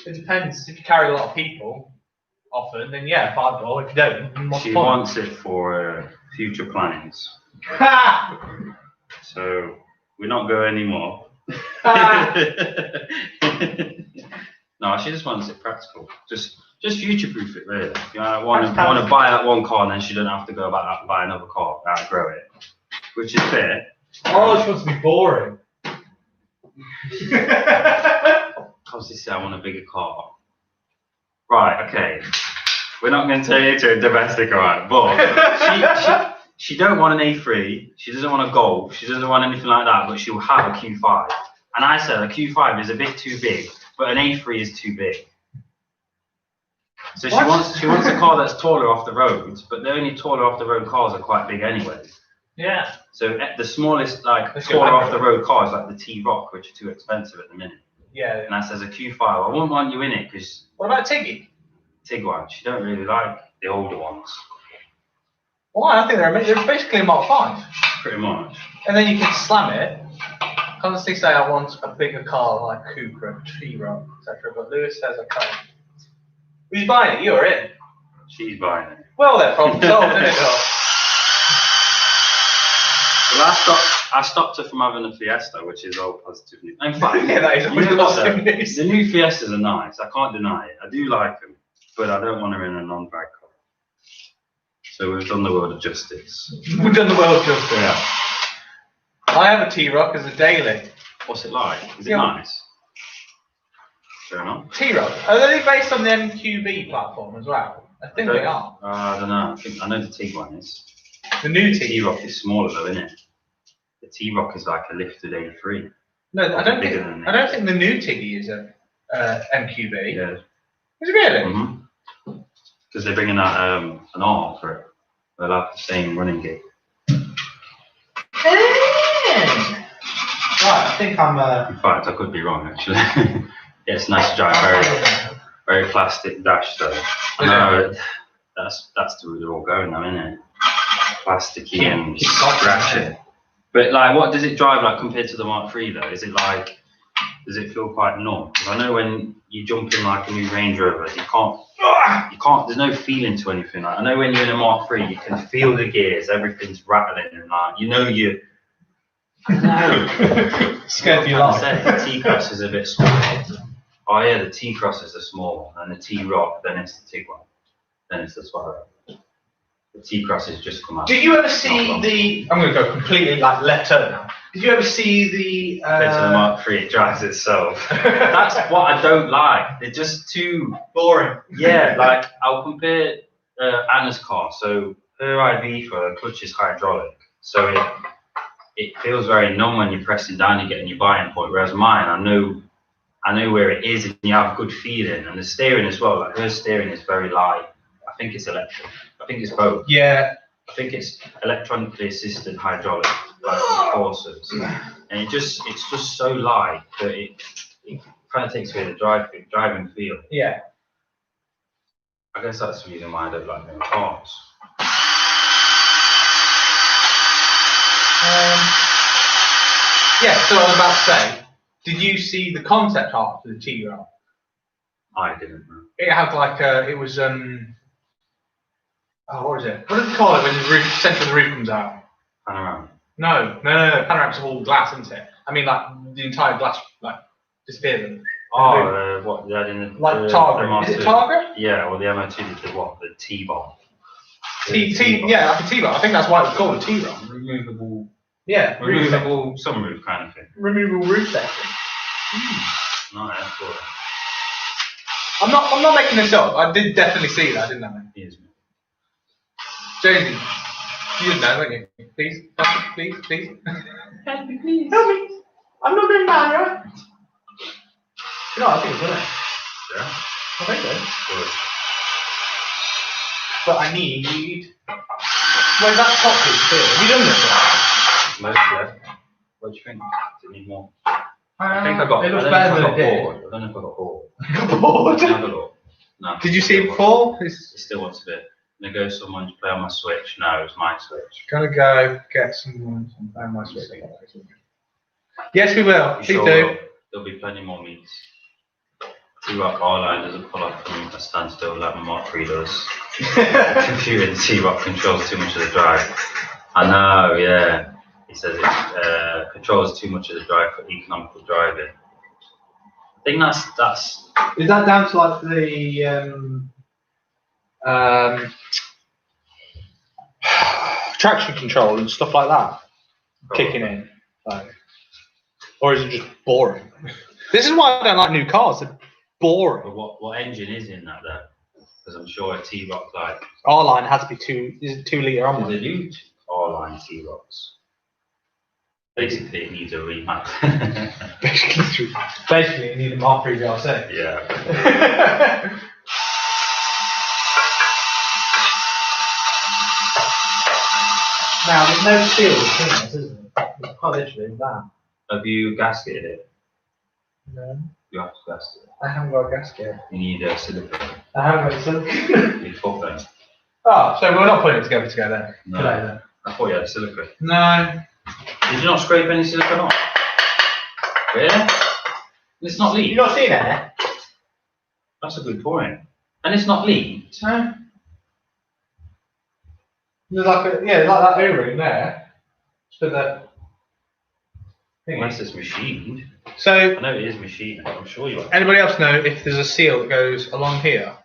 It depends. If you carry a lot of people, often, then yeah, 5-door. If you don't, then what's She the point? wants it for future plannings. Ha! So we're not going anymore. No, she just wants it practical. Just future-proof it, really. You know, I want to buy that one car, and then she doesn't have to go about buy another car, outgrow it, which is fair. Oh, she wants to be boring. Obviously, I want a bigger car. Right, okay. We're not going to turn it into a domestic, alright? But she don't want an A3. She doesn't want a Golf. She doesn't want anything like that. But she'll have a Q5. And I said a Q5 is a bit too big, but an A3 is too big. So she wants a car that's taller off the road. But the only taller off the road cars are quite big anyway. Yeah. So the smallest taller off the road car is like the T-Roc, which are too expensive at the minute. Yeah. And that says a Q5. I wouldn't want you in it because. What about Tiggy? Tiguan, she don't really like the older ones. Why? I think they're basically a Mark 5. Pretty much. And then you can slam it. Constantly say I want a bigger car like Coupe or T-Roc, etc. But Lewis says I can't. Who's buying it? You're in. She's buying it. Well, then, problem solved, isn't it? Well, I stopped her from having a Fiesta, which is all positive news. In fact, Yeah, that is all positive news. The new Fiestas are nice. I can't deny it. I do like them, but I don't want her in a non-drag car. So we've done the world of justice. We've done the world justice. Yeah. I have a T-Roc as a daily. What's it like? Is it nice? Fair enough. T-Roc. Are they based on the MQB platform as well? I think they are. I don't know. I know the Tiguan is. The new The T. T-Roc is smaller though, isn't it? The T-Roc is like a lifted A3. No, I don't Bigger think. than I don't think the new Tiggy is a MQB. Yeah. Is it really? Because they're bringing out an R for it. They'll have the same running gig. Right, I think I'm. In fact, I could be wrong actually. Yeah, it's nice to drive. Very plastic dash though. I know that's the route they're all going now, isn't it? Plasticky and scratchy. But like, what does it drive like compared to the Mark 3 though? Is it like, does it feel quite numb? Because I know when you jump in like a new Range Rover, you can't. There's no feeling to anything. Like, I know when you're in a Mark 3, you can feel the gears, everything's rattling, and like you know you. I don't know. Scared for your life. The T-Cross is a bit small. Oh yeah, the T-Cross is the small one, and the T-Roc, then it's the Tiguan, then it's the Sparrow. The T-Cross has just come out. Did you ever see the? I'm going to go completely like left turn now. Did you ever see the? Compared to the Mark 3, it drives itself. That's what I don't like. They're just too boring. Yeah, like I'll compare Anna's car. So her IV for her clutch is hydraulic, so it feels very numb when you're pressing down and getting your biting point. Whereas mine, I know where it is, and you have good feeling. And the steering as well. Like her steering is very light. I think it's electric. I think it's both. Yeah. I think it's electronically assisted hydraulic, like the forces, and it's just so light that it kind of takes away the driving feel. Yeah. I guess that's the reason why I don't like them cars. Yeah. So I was about to say, did you see the concept art for the T-Roc? I didn't know. It had like it was oh, what is it? What do they call it when the roof, centre of the roof comes out? Panorama. No. Panorama's all glass, isn't it? I mean, like the entire glass, like disappeared. Oh, what? That in the like Targa. Is it Targa? Yeah. Well, the MO2 did what? The T-bar. Yeah, like a T-bar. I think that's why it's called a T-Roc. Removable. Yeah. Removable sunroof kind of thing. Removable roof section. No, that's all. I'm not making this up. I did definitely see that, didn't I? Yes, mate. Jonesy, you didn't know, don't you? Please, help me, please. Help me, please. Help me. I'm not doing bad, right? No, I think it's done it. Yeah. I think so. Good. But I need. Where's that top piece here? Have you done this one? Mostly. What do you think? Do you need more? I think I got. It looks better than it did. I don't know if I got bored. Bored. Have a look. No. Did you see it before? It still wants a bit. I'm gonna go someone to play on my Switch. No, it's my Switch. Gonna go get someone to play my Switch. Yes, we will. You Please sure do. will. There'll be plenty more meets. T-Rock R-Line doesn't pull off from a standstill like my Mark 3 does. The computer in T-Rock controls too much of the drive. I know, yeah. He says it controls too much of the drive for economical driving. I think that's. Is that down to like the traction control and stuff like that kicking in? Like, or is it just boring? This is why I don't like new cars. They're boring. But what engine is in that though? Because I'm sure a T-Rock like. R-Line has to be 2 litre on They one. do R-Line T-Rocks. Basically, it needs a remap. Basically, you need a Mark 3 VR6. Yeah. Now, there's no seal between us, isn't it? It's quite literally that. Have you gasketed it? No, You have to gasket it. I haven't got a gasket. You need a silicone. I haven't got a silicone. You fuck then. Oh, so we're not putting it together then? No. Today then? I thought you had silicone. No. Did you not scrape any silicone off? Really? It's not leaked. You not seen it? That's a good point. And it's not leaked. No. There's like that O-ring there. For the thingy. Unless it's machined. So, I know it is machined. I'm sure you are. anybody else know if there's a seal that goes along here?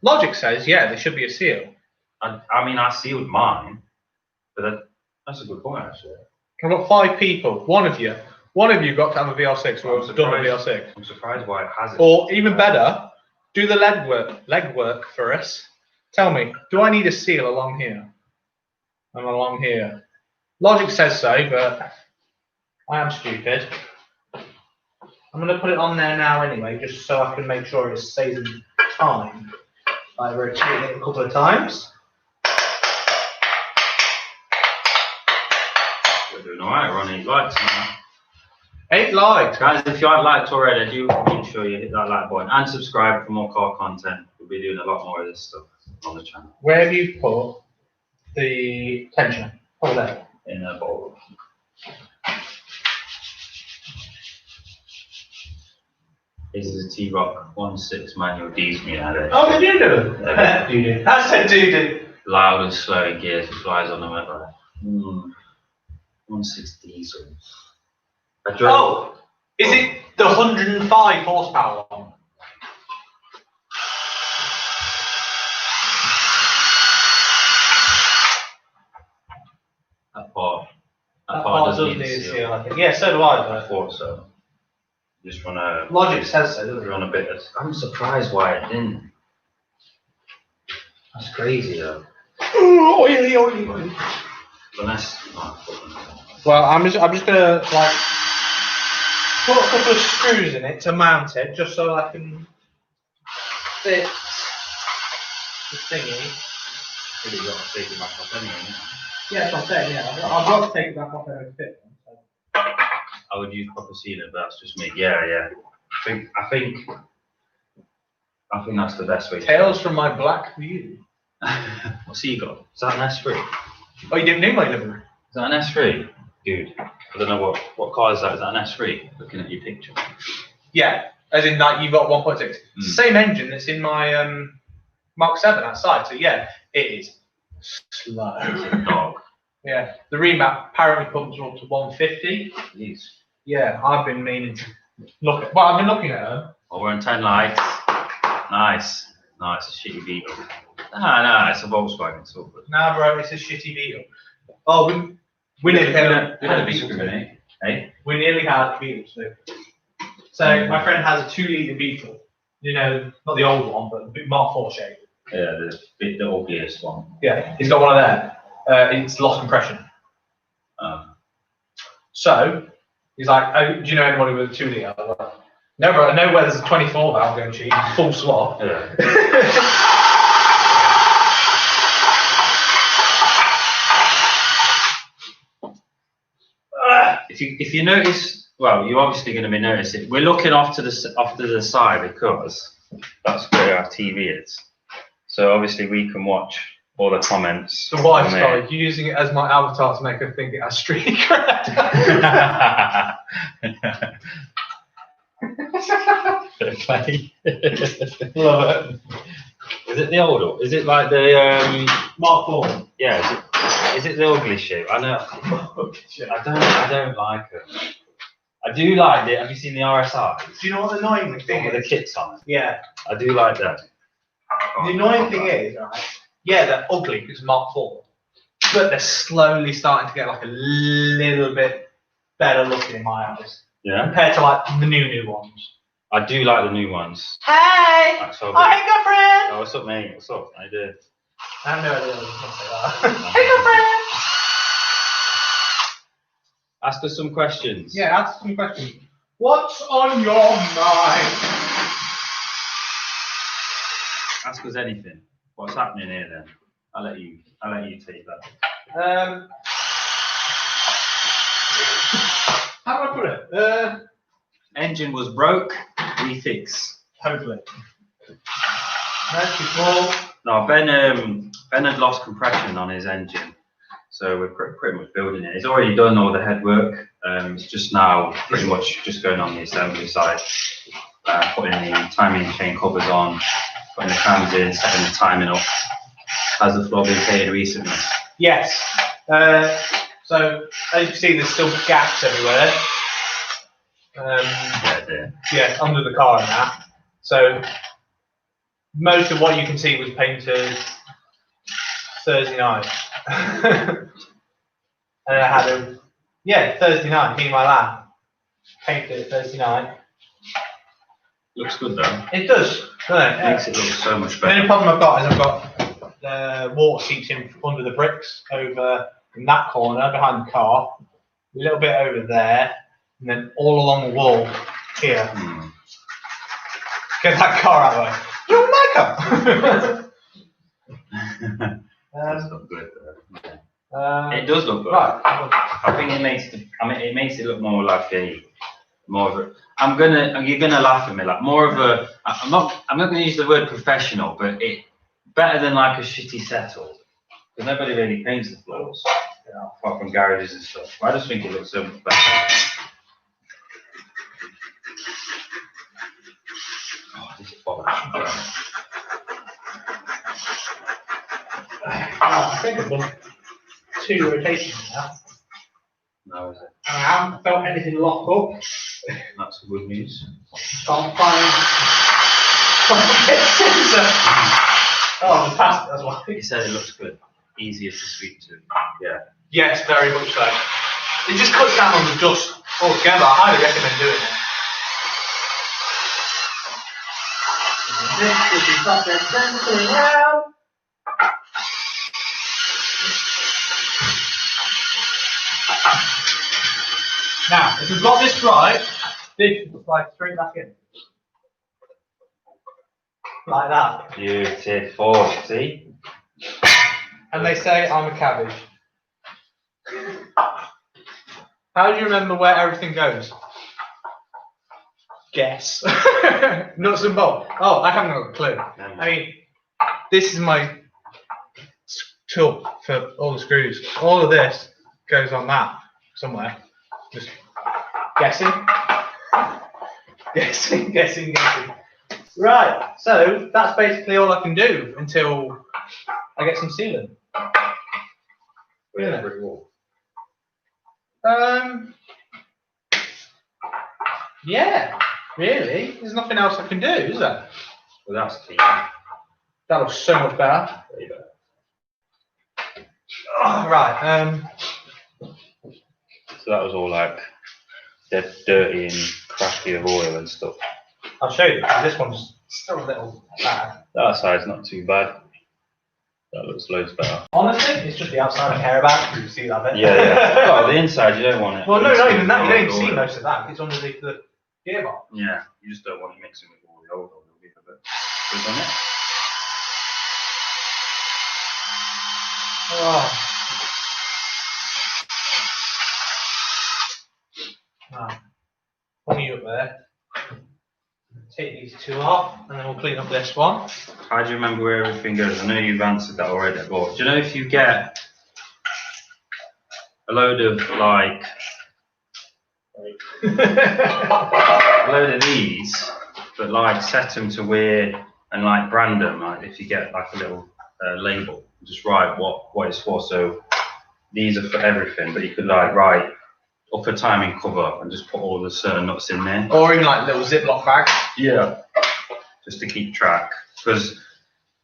Logic says, yeah, there should be a seal. I mean, I sealed mine, but that's a good point actually. I've got 5 people. One of you got to have a VR6 or have done a VR6. I'm surprised why it hasn't. Or even better, do the leg work for us. Tell me, do I need a seal along here? And along here. Logic says so, but I am stupid. I'm going to put it on there now anyway, just so I can make sure it stays in time by rotating it a couple of times. We're doing alright, we're on 8 likes now. 8 likes. Guys, if you aren't liked already, do make sure you hit that like button and subscribe for more car content. We'll be doing a lot more of this stuff on the channel. Where have you put the tensioner? Over there. In a bowl. This is a T-Rock 1.6 manual diesel unit. Oh, did you do it? Doo-doo. I said doo-doo. Loud and slow in gears, it flies on the weather. 1.6 diesel. I drove. Oh, is it the 105 horsepower one? That part doesn't need a seal. I think. Yeah, so do I. I thought so. Just run a. Logic says so, doesn't it? Run a bit. I'm surprised why it didn't. That's crazy though. Oily. Unless. Well, I'm just gonna like put a couple of screws in it to mount it, just so I can fit the thingy. Really got to take it back off anyway. Yeah, that's what I'm saying. Yeah, I've got to take it back off and it'll fit. So. I would use proper sealer, but that's just me. Yeah. I think that's the best way. Tales from my black view. What's he got? Is that an S3? Oh, you didn't need my livery? Is that an S3? Dude, I don't know what car is that. Is that an S3? Looking at your picture. Yeah, as in like you've got 1.6. It's the same engine that's in my Mark 7 outside. So yeah, it is slow. Dog. Yeah, the remap apparently pumps up to 150. Jeez. Yeah, I've been meaning to look at. Well, I've been looking at them. Oh, we're on 10 lights. Nice, a shitty Beetle. No, it's a Volkswagen. It's all good. Nah, bro, it's a shitty Beetle. Oh, we nearly had a Beetle today. Hey? We nearly had a Beetle too. So my friend has a 2 litre Beetle. You know, not the old one, but the big Mark 4 shape. Yeah, the ugliest one. Yeah, he's got one of them. It's lost compression. So he's like, oh, do you know anybody with a 2 litre? No, bro, I know where there's a 24 valve going cheap, full swap. Yeah. If you notice, well, you're obviously going to be noticing. We're looking off to the side because That's where our TV is. So obviously we can watch all the comments. So what I on there. started using it as my avatar to make her think it has street cred. Fair play. Love it. Is it the old one? Is it like the Mark 4. yeah, is it the ugly shape? I know. I don't like it. I do like it. Have you seen the RSI? Do you know what the annoying thing With the is? kits on it. Yeah. I do like that. The annoying thing is, right? Yeah, they're ugly because Mark 4, but they're slowly starting to get like a little bit better looking in my eyes Yeah. compared to like the new ones. I do like the new ones. Hey! That's so Oh, hey, girlfriend! Oh, what's up, mate? What's up? How you doing? I have no idea what I was going to say that. Hey, girlfriend! Ask us some questions. Yeah, ask some questions. What's on your mind? Ask us anything. What's happening here then? I'll let you take that. How do I put it? Engine was broke, we fix. Hopefully. That's before. No, Ben had lost compression on his engine, so we're pretty much building it. He's already done all the head work. It's just now pretty much just going on the assembly side, putting the timing chain covers on, putting the cams in, setting the timing up. Has the floor been painted recently? Yes. So as you can see, there's still gaps everywhere. Yeah, under the car and that. So most of what you can see was painted Thursday night. And I had Thursday night, me and my lad painted it Thursday night. Looks good though. It does, doesn't it? Makes it look so much The only better. problem I've got is I've got the water seats in under the bricks over in that corner behind the car, a little bit over there, and then all along the wall here. Get that car out of the way. You don't like Does look good though. her. It does look good. Right. I think it makes it look more like you're gonna laugh at me, like more of a, I'm not gonna use the word professional, but it better than like a shitty settle. Because nobody really paints the floors, apart from garages and stuff. I just think it looks so much better. Oh, this box. I think I've done 2 rotations now. No, is it? I haven't felt anything lock up. That's good news. Can't find sensor. Oh, the past, that's why. He said it looks good. Easier to speak to. Yeah. Yes, very much so. It just cuts down on the dust altogether. I highly recommend doing it. This is the subject sensor now. Now, if we've got this right, this looks like straight back in. Like that. Beautiful. See? And they say I'm a cabbage. How do you remember where everything goes? Guess. Nuts and bolts. Oh, I haven't got a clue. I mean, this is my tool for all the screws. All of this goes on that somewhere. Just guessing. Guessing. Right, so that's basically all I can do until I get some sealant. Yeah. Brick wall. Yeah, really. There's nothing else I can do, is there? Well, that's key. That looks so much better. There you go. Oh, right. So that was all like dead dirty and cracky of oil and stuff. I'll show you. This one's still a little bad. That side's not too bad. That looks loads better. Honestly, it's just the outside I care about. You see that bit? Yeah. Oh, the inside you don't want it. Well, no, not even that. You don't even Oil. see most of that. It's underneath the gearbox. Yeah, you just don't want it mixing with all the oil. It'll be a bit good on it. Oh. Funny up there. Take these two off, and then we'll clean up this one. How do you remember where everything goes? I know you've answered that already, but do you know if you get a load of like a load of these, but like set them to where and like brand them, like if you get like a little label, just write what it's for. So these are for everything, but you could like write upper timing cover and just put all the certain nuts in there. Or even like little Ziploc bags. Yeah. Just to keep track, because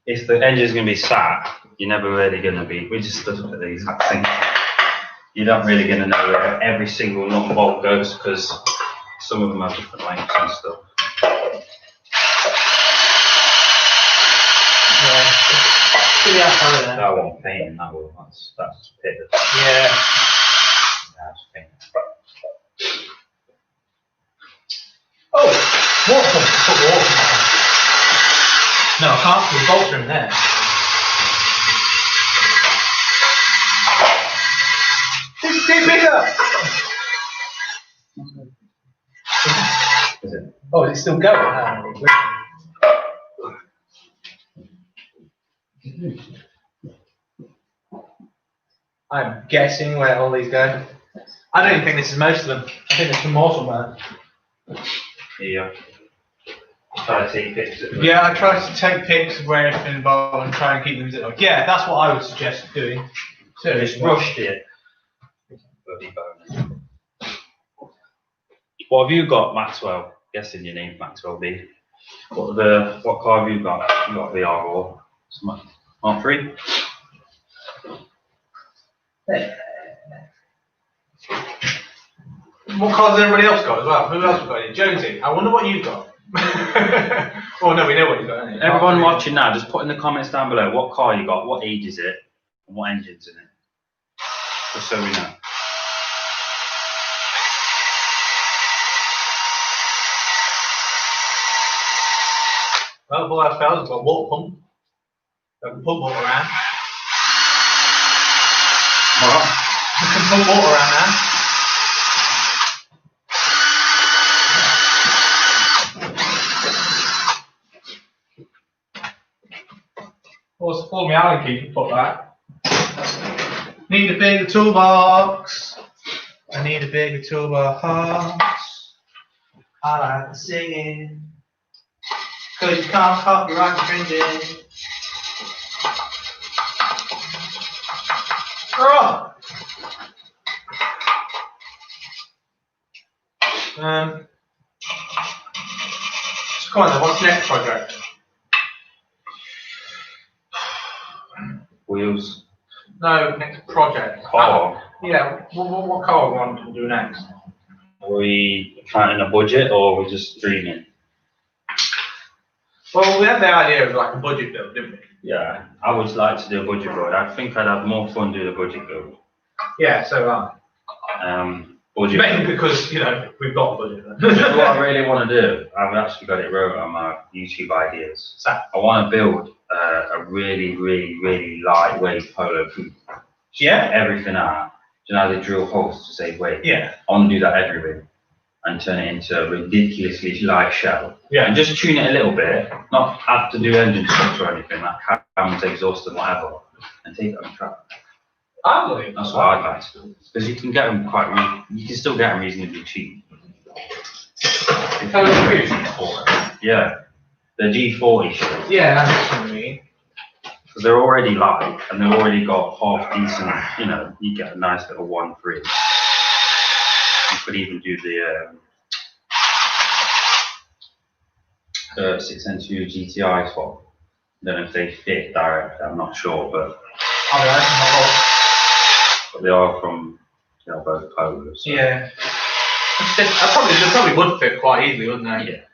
if the engine's going to be sat, you're never really going to be. We just looked at the exact thing. You're not really going to know where every single nut and bolt goes, because some of them have different lengths and stuff. Yeah. That won't paint. That will. That's pitted. Yeah. That's paint. Oh, water pump. Put the water pump. No, I can't. The bolts are in there. It's too bigger. Is it? Oh, is it still going? I'm guessing where all these go. I don't even think this is most of them. I think there's some more somewhere. Yeah. Try to take pictures. Yeah, I try to take pics of where everything involved and try and keep them zip. Yeah, that's what I would suggest doing. So just rushed it. Bloody bonus. What have you got, Maxwell? Guessing your name's Maxwell B. What car have you got? You got VR or Mk3? What cars has everybody else got as well? Who else has got any? Jonesy, I wonder what you've got. Well, no, we know what you've got. Anyway. Everyone watching now, just put in the comments down below what car you got, what age is it, and what engine's in it. Just so we know. Well, the boy ourselves has got a water pump. We can pump water around. What? We can pump water around now. What's for me, Allen key to put that. Need a bigger toolbox. I need a bigger toolbox. I like singing. Cause you can't copyright infringing. Oh. So come on then, what's the next project? Wheels. No, next project. Car. Yeah, what car we want to do next? Are we planning a budget or are we just dreaming? Well, we had the idea of like a budget build, didn't we? Yeah, I would like to do a budget build. I think I'd have more fun doing a budget build. Yeah, so Budget mainly build. because, you know, we've got a budget. You know what I really want to do? I've actually got it wrote on my YouTube ideas. So, I want to build a really, really, really lightweight polo coupe. yeah? Everything out. Do you know how they drill holes to save weight? Yeah. I want to do that everywhere and turn it into a ridiculously light shell. Yeah. And just tune it a little bit, not have to do engine stuff or anything, like cams, exhaust and whatever, and take it on track. I believe That's what I'd like to do. Because you can get them you can still get them reasonably cheap. Yeah. The G40 shit. Yeah, that's what I mean. Because they're already light and they've already got half decent, you know, you get a nice little 1.3. You could even do the 6N2 GTI swap. I don't know if they fit direct, I'm not sure, but they are from, you know, both polos. So. Yeah. They probably would fit quite easily, wouldn't they? Yeah.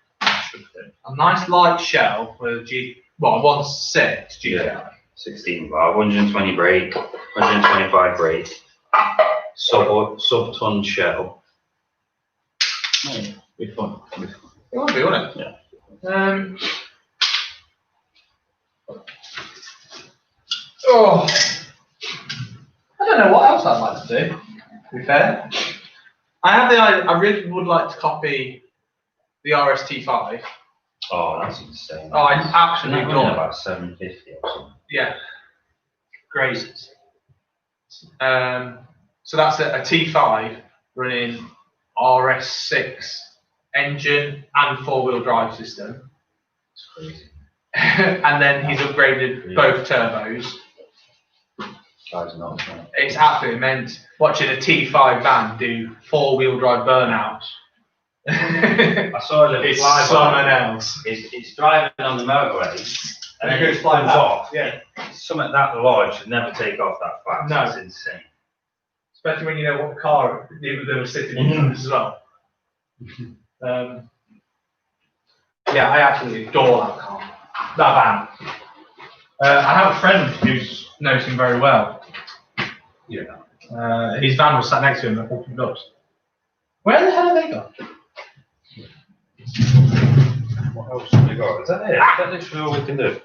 Should fit. A nice light shell with a 1.6 GTI. Yeah. 16 bar, 120 brake, 125 brake, sub-ton shell. Yeah, be fun. It would be, wouldn't it? Yeah. Oh, I don't know what else I'd like to do. To be fair, I really would like to copy the RST5 Oh, that's insane. Oh, I absolutely Isn't that adore running it. about 750 or something? Yeah, crazy. So that's a T5 running RS6 engine and 4-wheel drive system. It's crazy. And then he's upgraded both turbos. Guy's nuts, man. It's absolutely immense watching a T5 van do 4-wheel drive burnouts. I saw a little It's fly someone by. else. It's driving on the motorway and then it flying flies off. Yeah. Something that large should never take off that fast. No. It's insane. Especially when you know what the car they were sitting in as well. Yeah, I absolutely adore that car. That van. I have a friend who knows him very well. Yeah. His van was sat next to him at opened up. Where the hell have they gone? What else have we got? Is that it? Is that literally all we can do?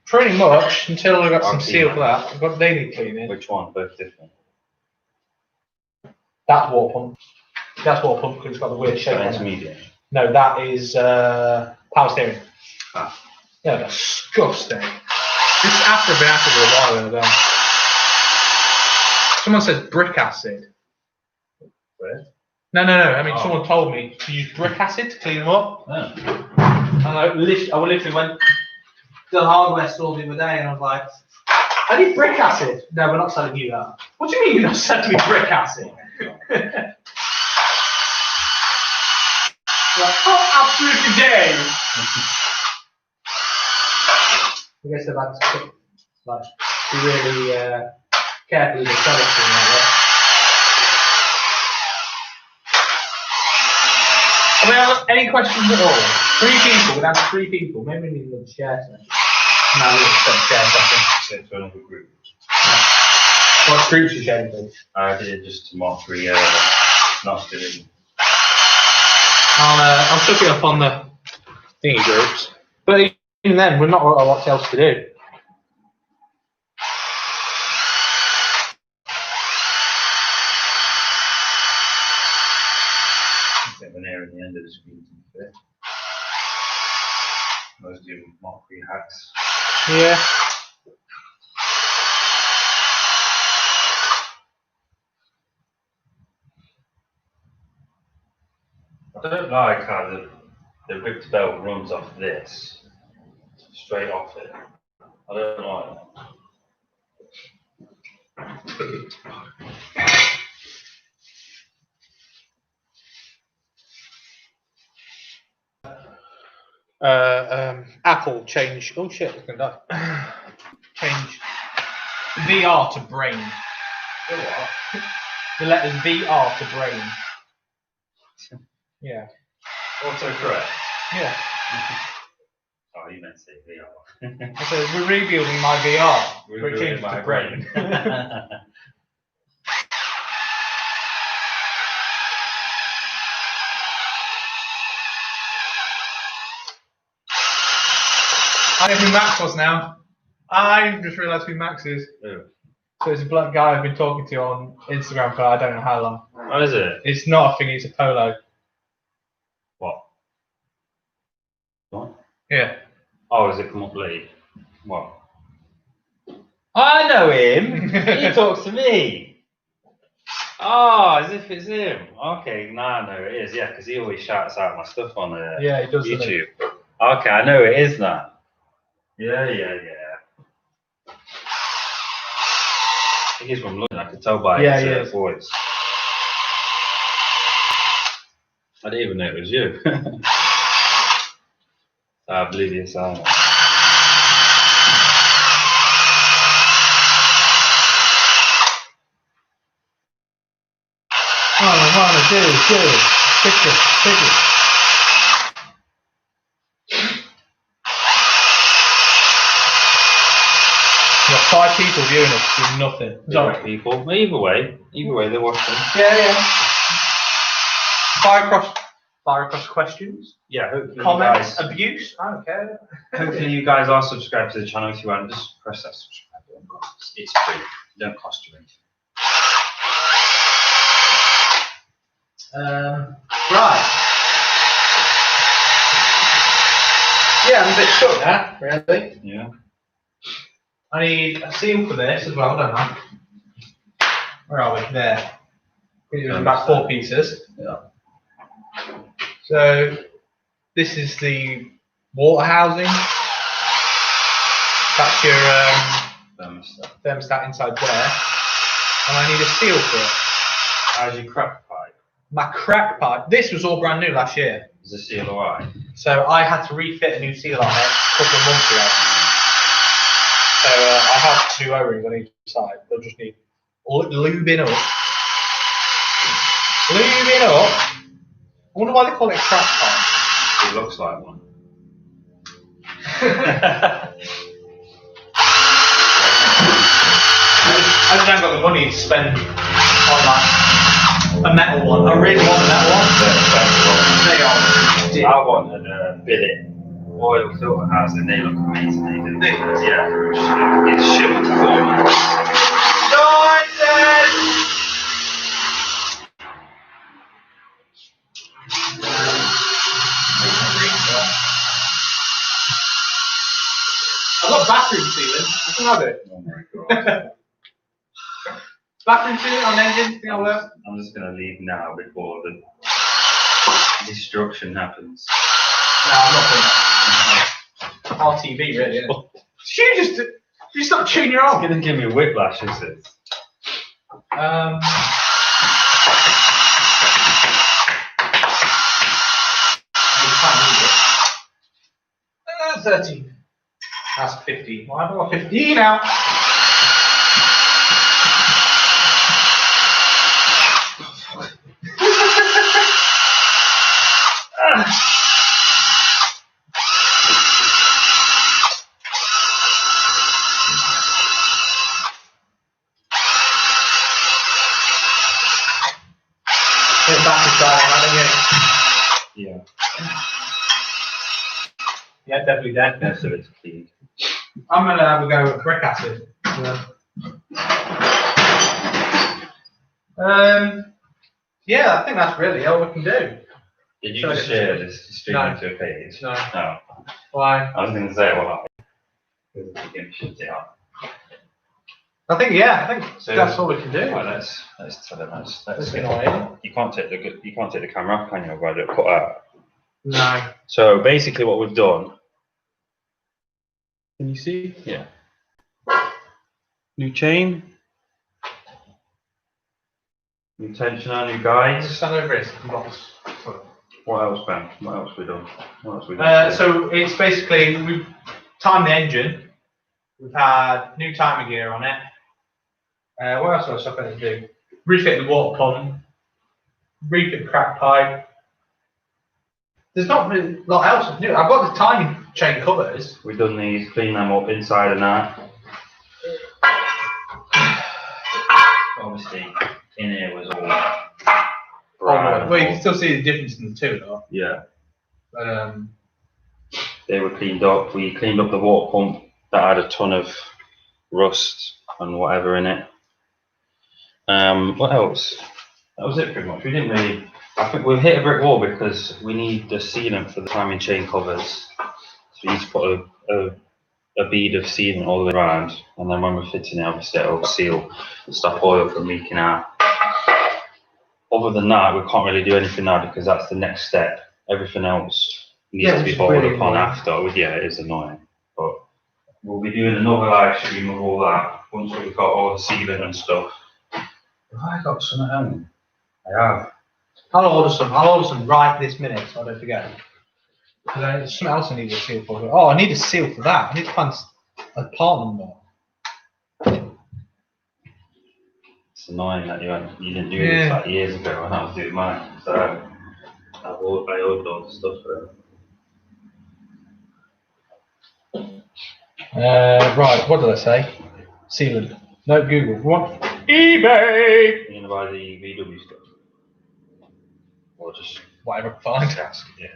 Pretty much until I got some Okay. seal for that. I've got daily cleaning. Which one? Both different. That's water pump. That's water pump because it's got the weird shape on it. Intermediate. No, that is power steering. Ah. Yeah, disgusting. This is after I've been at it for a while as well. Someone said brick acid. Where? No. I mean, Oh. someone told me to use brick acid to clean them up. Oh. And I literally went to the hardware store the other day and I was like, I need brick acid. No, we're not selling you that. What do you mean you're not selling me brick acid? Like, oh, absolutely day. I guess I've had to like, be really careful with the products and like that. I mean, any questions at all? 3 people, we'd have 3 people. Maybe we need another share session. No, we need a share session. Set to another group. What groups you sharing with? I did it just to Mk3, not doing. I'll chuck it up on the thingy groups. But even then, we've not got a lot else to do. I think we're nearing the end of the screen. I was doing Mk3 hacks. Yeah. I don't like how the ripped belt runs off this, straight off it. I don't like Apple change. Oh shit, it's gonna die. Change VR to brain. The letters VR to brain. Yeah. Autocorrect. Yeah. Oh, you meant to say VR. I said we're rebuilding my VR. We're But it changed my to brain. I know who Max was now. I just realised who Max is. Who? So it's a black guy I've been talking to on Instagram for I don't know how long. What is it? It's not a thing, it's a polo. What? What? Yeah. Oh, has it come up late? What? I know him. He talks to me. Oh, as if it's him. Okay, now I know it is. Yeah, because he always shouts out my stuff on Yeah, he does. YouTube. Okay, I know it is now. Yeah. I think he's from London. I could tell by his voice. I didn't even know it was you. I believe it's Simon. All I wanna do is picture. We've got 5 people viewing us with nothing. Sorry, people. Either way, they're watching. Yeah. Fire across questions, Yeah, hopefully comments, you guys, abuse. I don't care. hopefully you guys are subscribed to the channel. If you aren't, just press that subscribe button. It's free. It don't cost you anything. Right. Yeah, I'm a bit stuck there, really. Yeah. I need a seal for this as well, don't I? Where are we? There. I think it was about 4 pieces. Yeah. So this is the water housing. That's your thermostat inside there. And I need a seal for it. How's your crack pipe? My crack pipe. This was all brand new last year. Is the seal alright? So I had to refit a new seal on it a couple of months ago. So I have 2 O-rings on each side. They'll just need lubing up. Lubing up. I wonder why they call it a crack pipe. It looks like one. I just haven't got the money to spend on like a metal one. I really want a metal one. They are. I wanted a billet oil filter house and they look amazing. They do. Yeah. It's shit performance. I've got bathroom sealing. I can have it. Oh my god. Bathroom sealing on engine. Think I'll work. I'm just gonna leave now before the destruction happens. No, I'm not doing that. RTV, really, isn't it? You stop chewing your arm. It's gonna give me a whiplash, is it? You can't read it. 13. That's 50. Well, I've got 15 now. Yeah. Yeah, definitely dead. Yeah, so it's clean. I'm gonna have a go at brick acid. Yeah, I think that's really all we can do. Did you just share this stream No. into a page? No. No. Why? I was going to say, well, because it's going to shut it out. I think So that's all we can do. Well, let's tell them. Let's Get away. you can't take the camera off, can you? I've got it cut out. No. So basically, what we've done. Can you see? Yeah. New chain. New tensioner, new guides. Just stand over it. Box. What else, Ben? What else we done? What else we done? So it's basically we've timed the engine. We've had new timing gear on it. What else was I supposed to do? Refit the water pump. Refit the crack pipe. There's not really a lot else to do. I've got the timing chain covers. We've done these, clean them up inside and out. Obviously, in here was all brown. Well, you can still see the difference in the two, though. Yeah, But, they were cleaned up. We cleaned up the water pump that had a ton of rust and whatever in it. What else? That was it pretty much. We didn't really. I think we've hit a brick wall because we need the sealant for the timing chain covers. So we need to put a bead of sealant all the way around, and then when we're fitting it, obviously it'll seal, stop oil from leaking out. Other than that, we can't really do anything now because that's the next step. Everything else needs to be followed really upon annoying. after. Yeah, it is annoying, but we'll be doing another live stream of all that once we've got all the sealant and stuff. Have I got some at home? I have. I'll order some right this minute so I don't forget. There's something else I need a seal for. Oh, I need a seal for that. I need to find a part number. It's annoying that you didn't do this like years ago when I was doing mine. So I ordered all the stuff for it. Right, what did I say? Sealant. No, Google. What? eBay! You're gonna buy the VW stuff? Or just Whatever I can find. ask, yeah.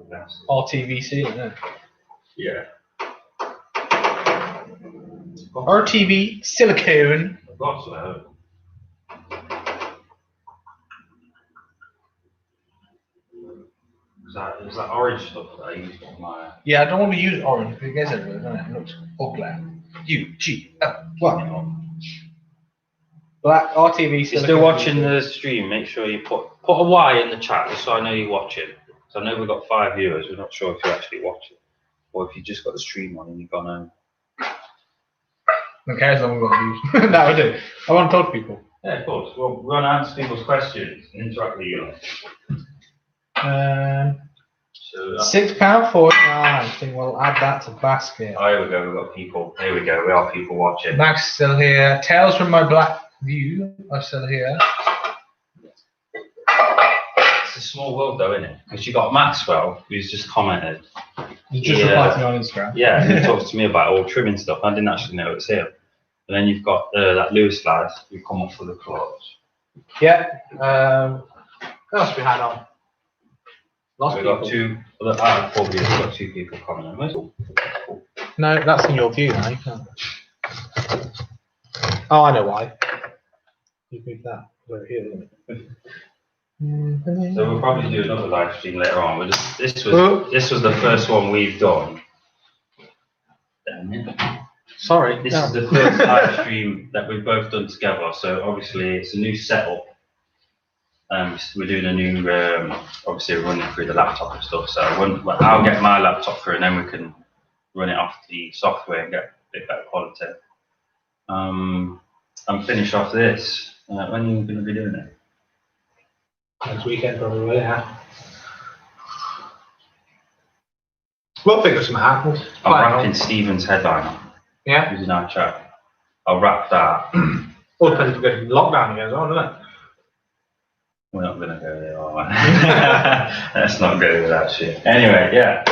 That's- RTV sealant, Yeah. RTV silicone. I've got some at home. It was that orange stuff that I used on my. Yeah, I don't want to use orange because it gets everywhere, doesn't it? It looks ugly. UGL1. Black RTV. If you're still watching the stream, make sure you put a Y in the chat just so I know you're watching. So I know we've got 5 viewers. We're not sure if you're actually watching, or if you just got the stream on and you've gone home. Okay, as long as we've got views. That would do. I want to talk to people. Yeah, of course. Well, we want to answer people's questions and interact with you. So £6.49. I think we'll add that to basket. oh, here we go. We've got people. Here we go. We are people watching. Max still here. Tales from my black view are still here. It's a small world, though, isn't it? Because you got Maxwell, who's just commented. You just replied to me on Instagram. Yeah, and he talks to me about all trimming stuff. I didn't actually know it's him. And then you've got that Lewis lad who come up for the clubs. Yeah. What else we had on? We've got two. Out of 4 views, we've got 2 people commenting. No, that's in your view now. You can't. Oh, I know why. You moved that over here, isn't it? So we'll probably do another live stream later on. This was the first one we've done. Damn it. Sorry. This is the first live stream that we've both done together. So obviously it's a new setup. We're doing a new, obviously running through the laptop and stuff. So I'll get my laptop through and then we can run it off the software and get a bit better quality. And finish off this. When are you going to be doing it? Next weekend probably, yeah. We'll figure something out. I'm wrapping Stephen's headliner. Yeah. Using our chat. I'll wrap that. All depends if we go to lockdown again as well, doesn't it? We're not going to go there, are we? Let's not go with that shit. Anyway, yeah.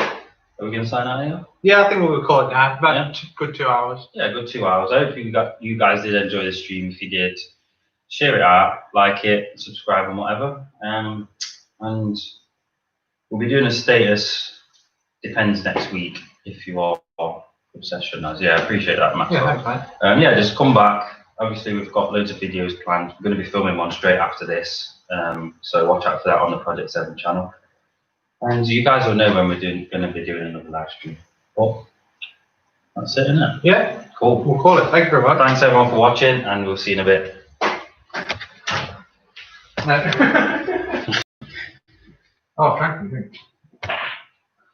Are we going to sign out here? Yeah, I think we'll record now. About good 2 hours. Yeah, good 2 hours. I hope you guys did enjoy the stream. If you did, share it out, like it, subscribe and whatever. And we'll be doing a status, depends next week, if you are obsession. Yeah, I appreciate that, Max. Yeah, thanks, mate. Yeah, just come back. Obviously, we've got loads of videos planned. We're going to be filming one straight after this. So watch out for that on the Project 7 channel. And you guys will know when we're going to be doing another live stream. Well, that's it, isn't it? Yeah. Cool. We'll call it. Thank you very much. Thanks everyone for watching, and we'll see you in a bit. Oh, thank you.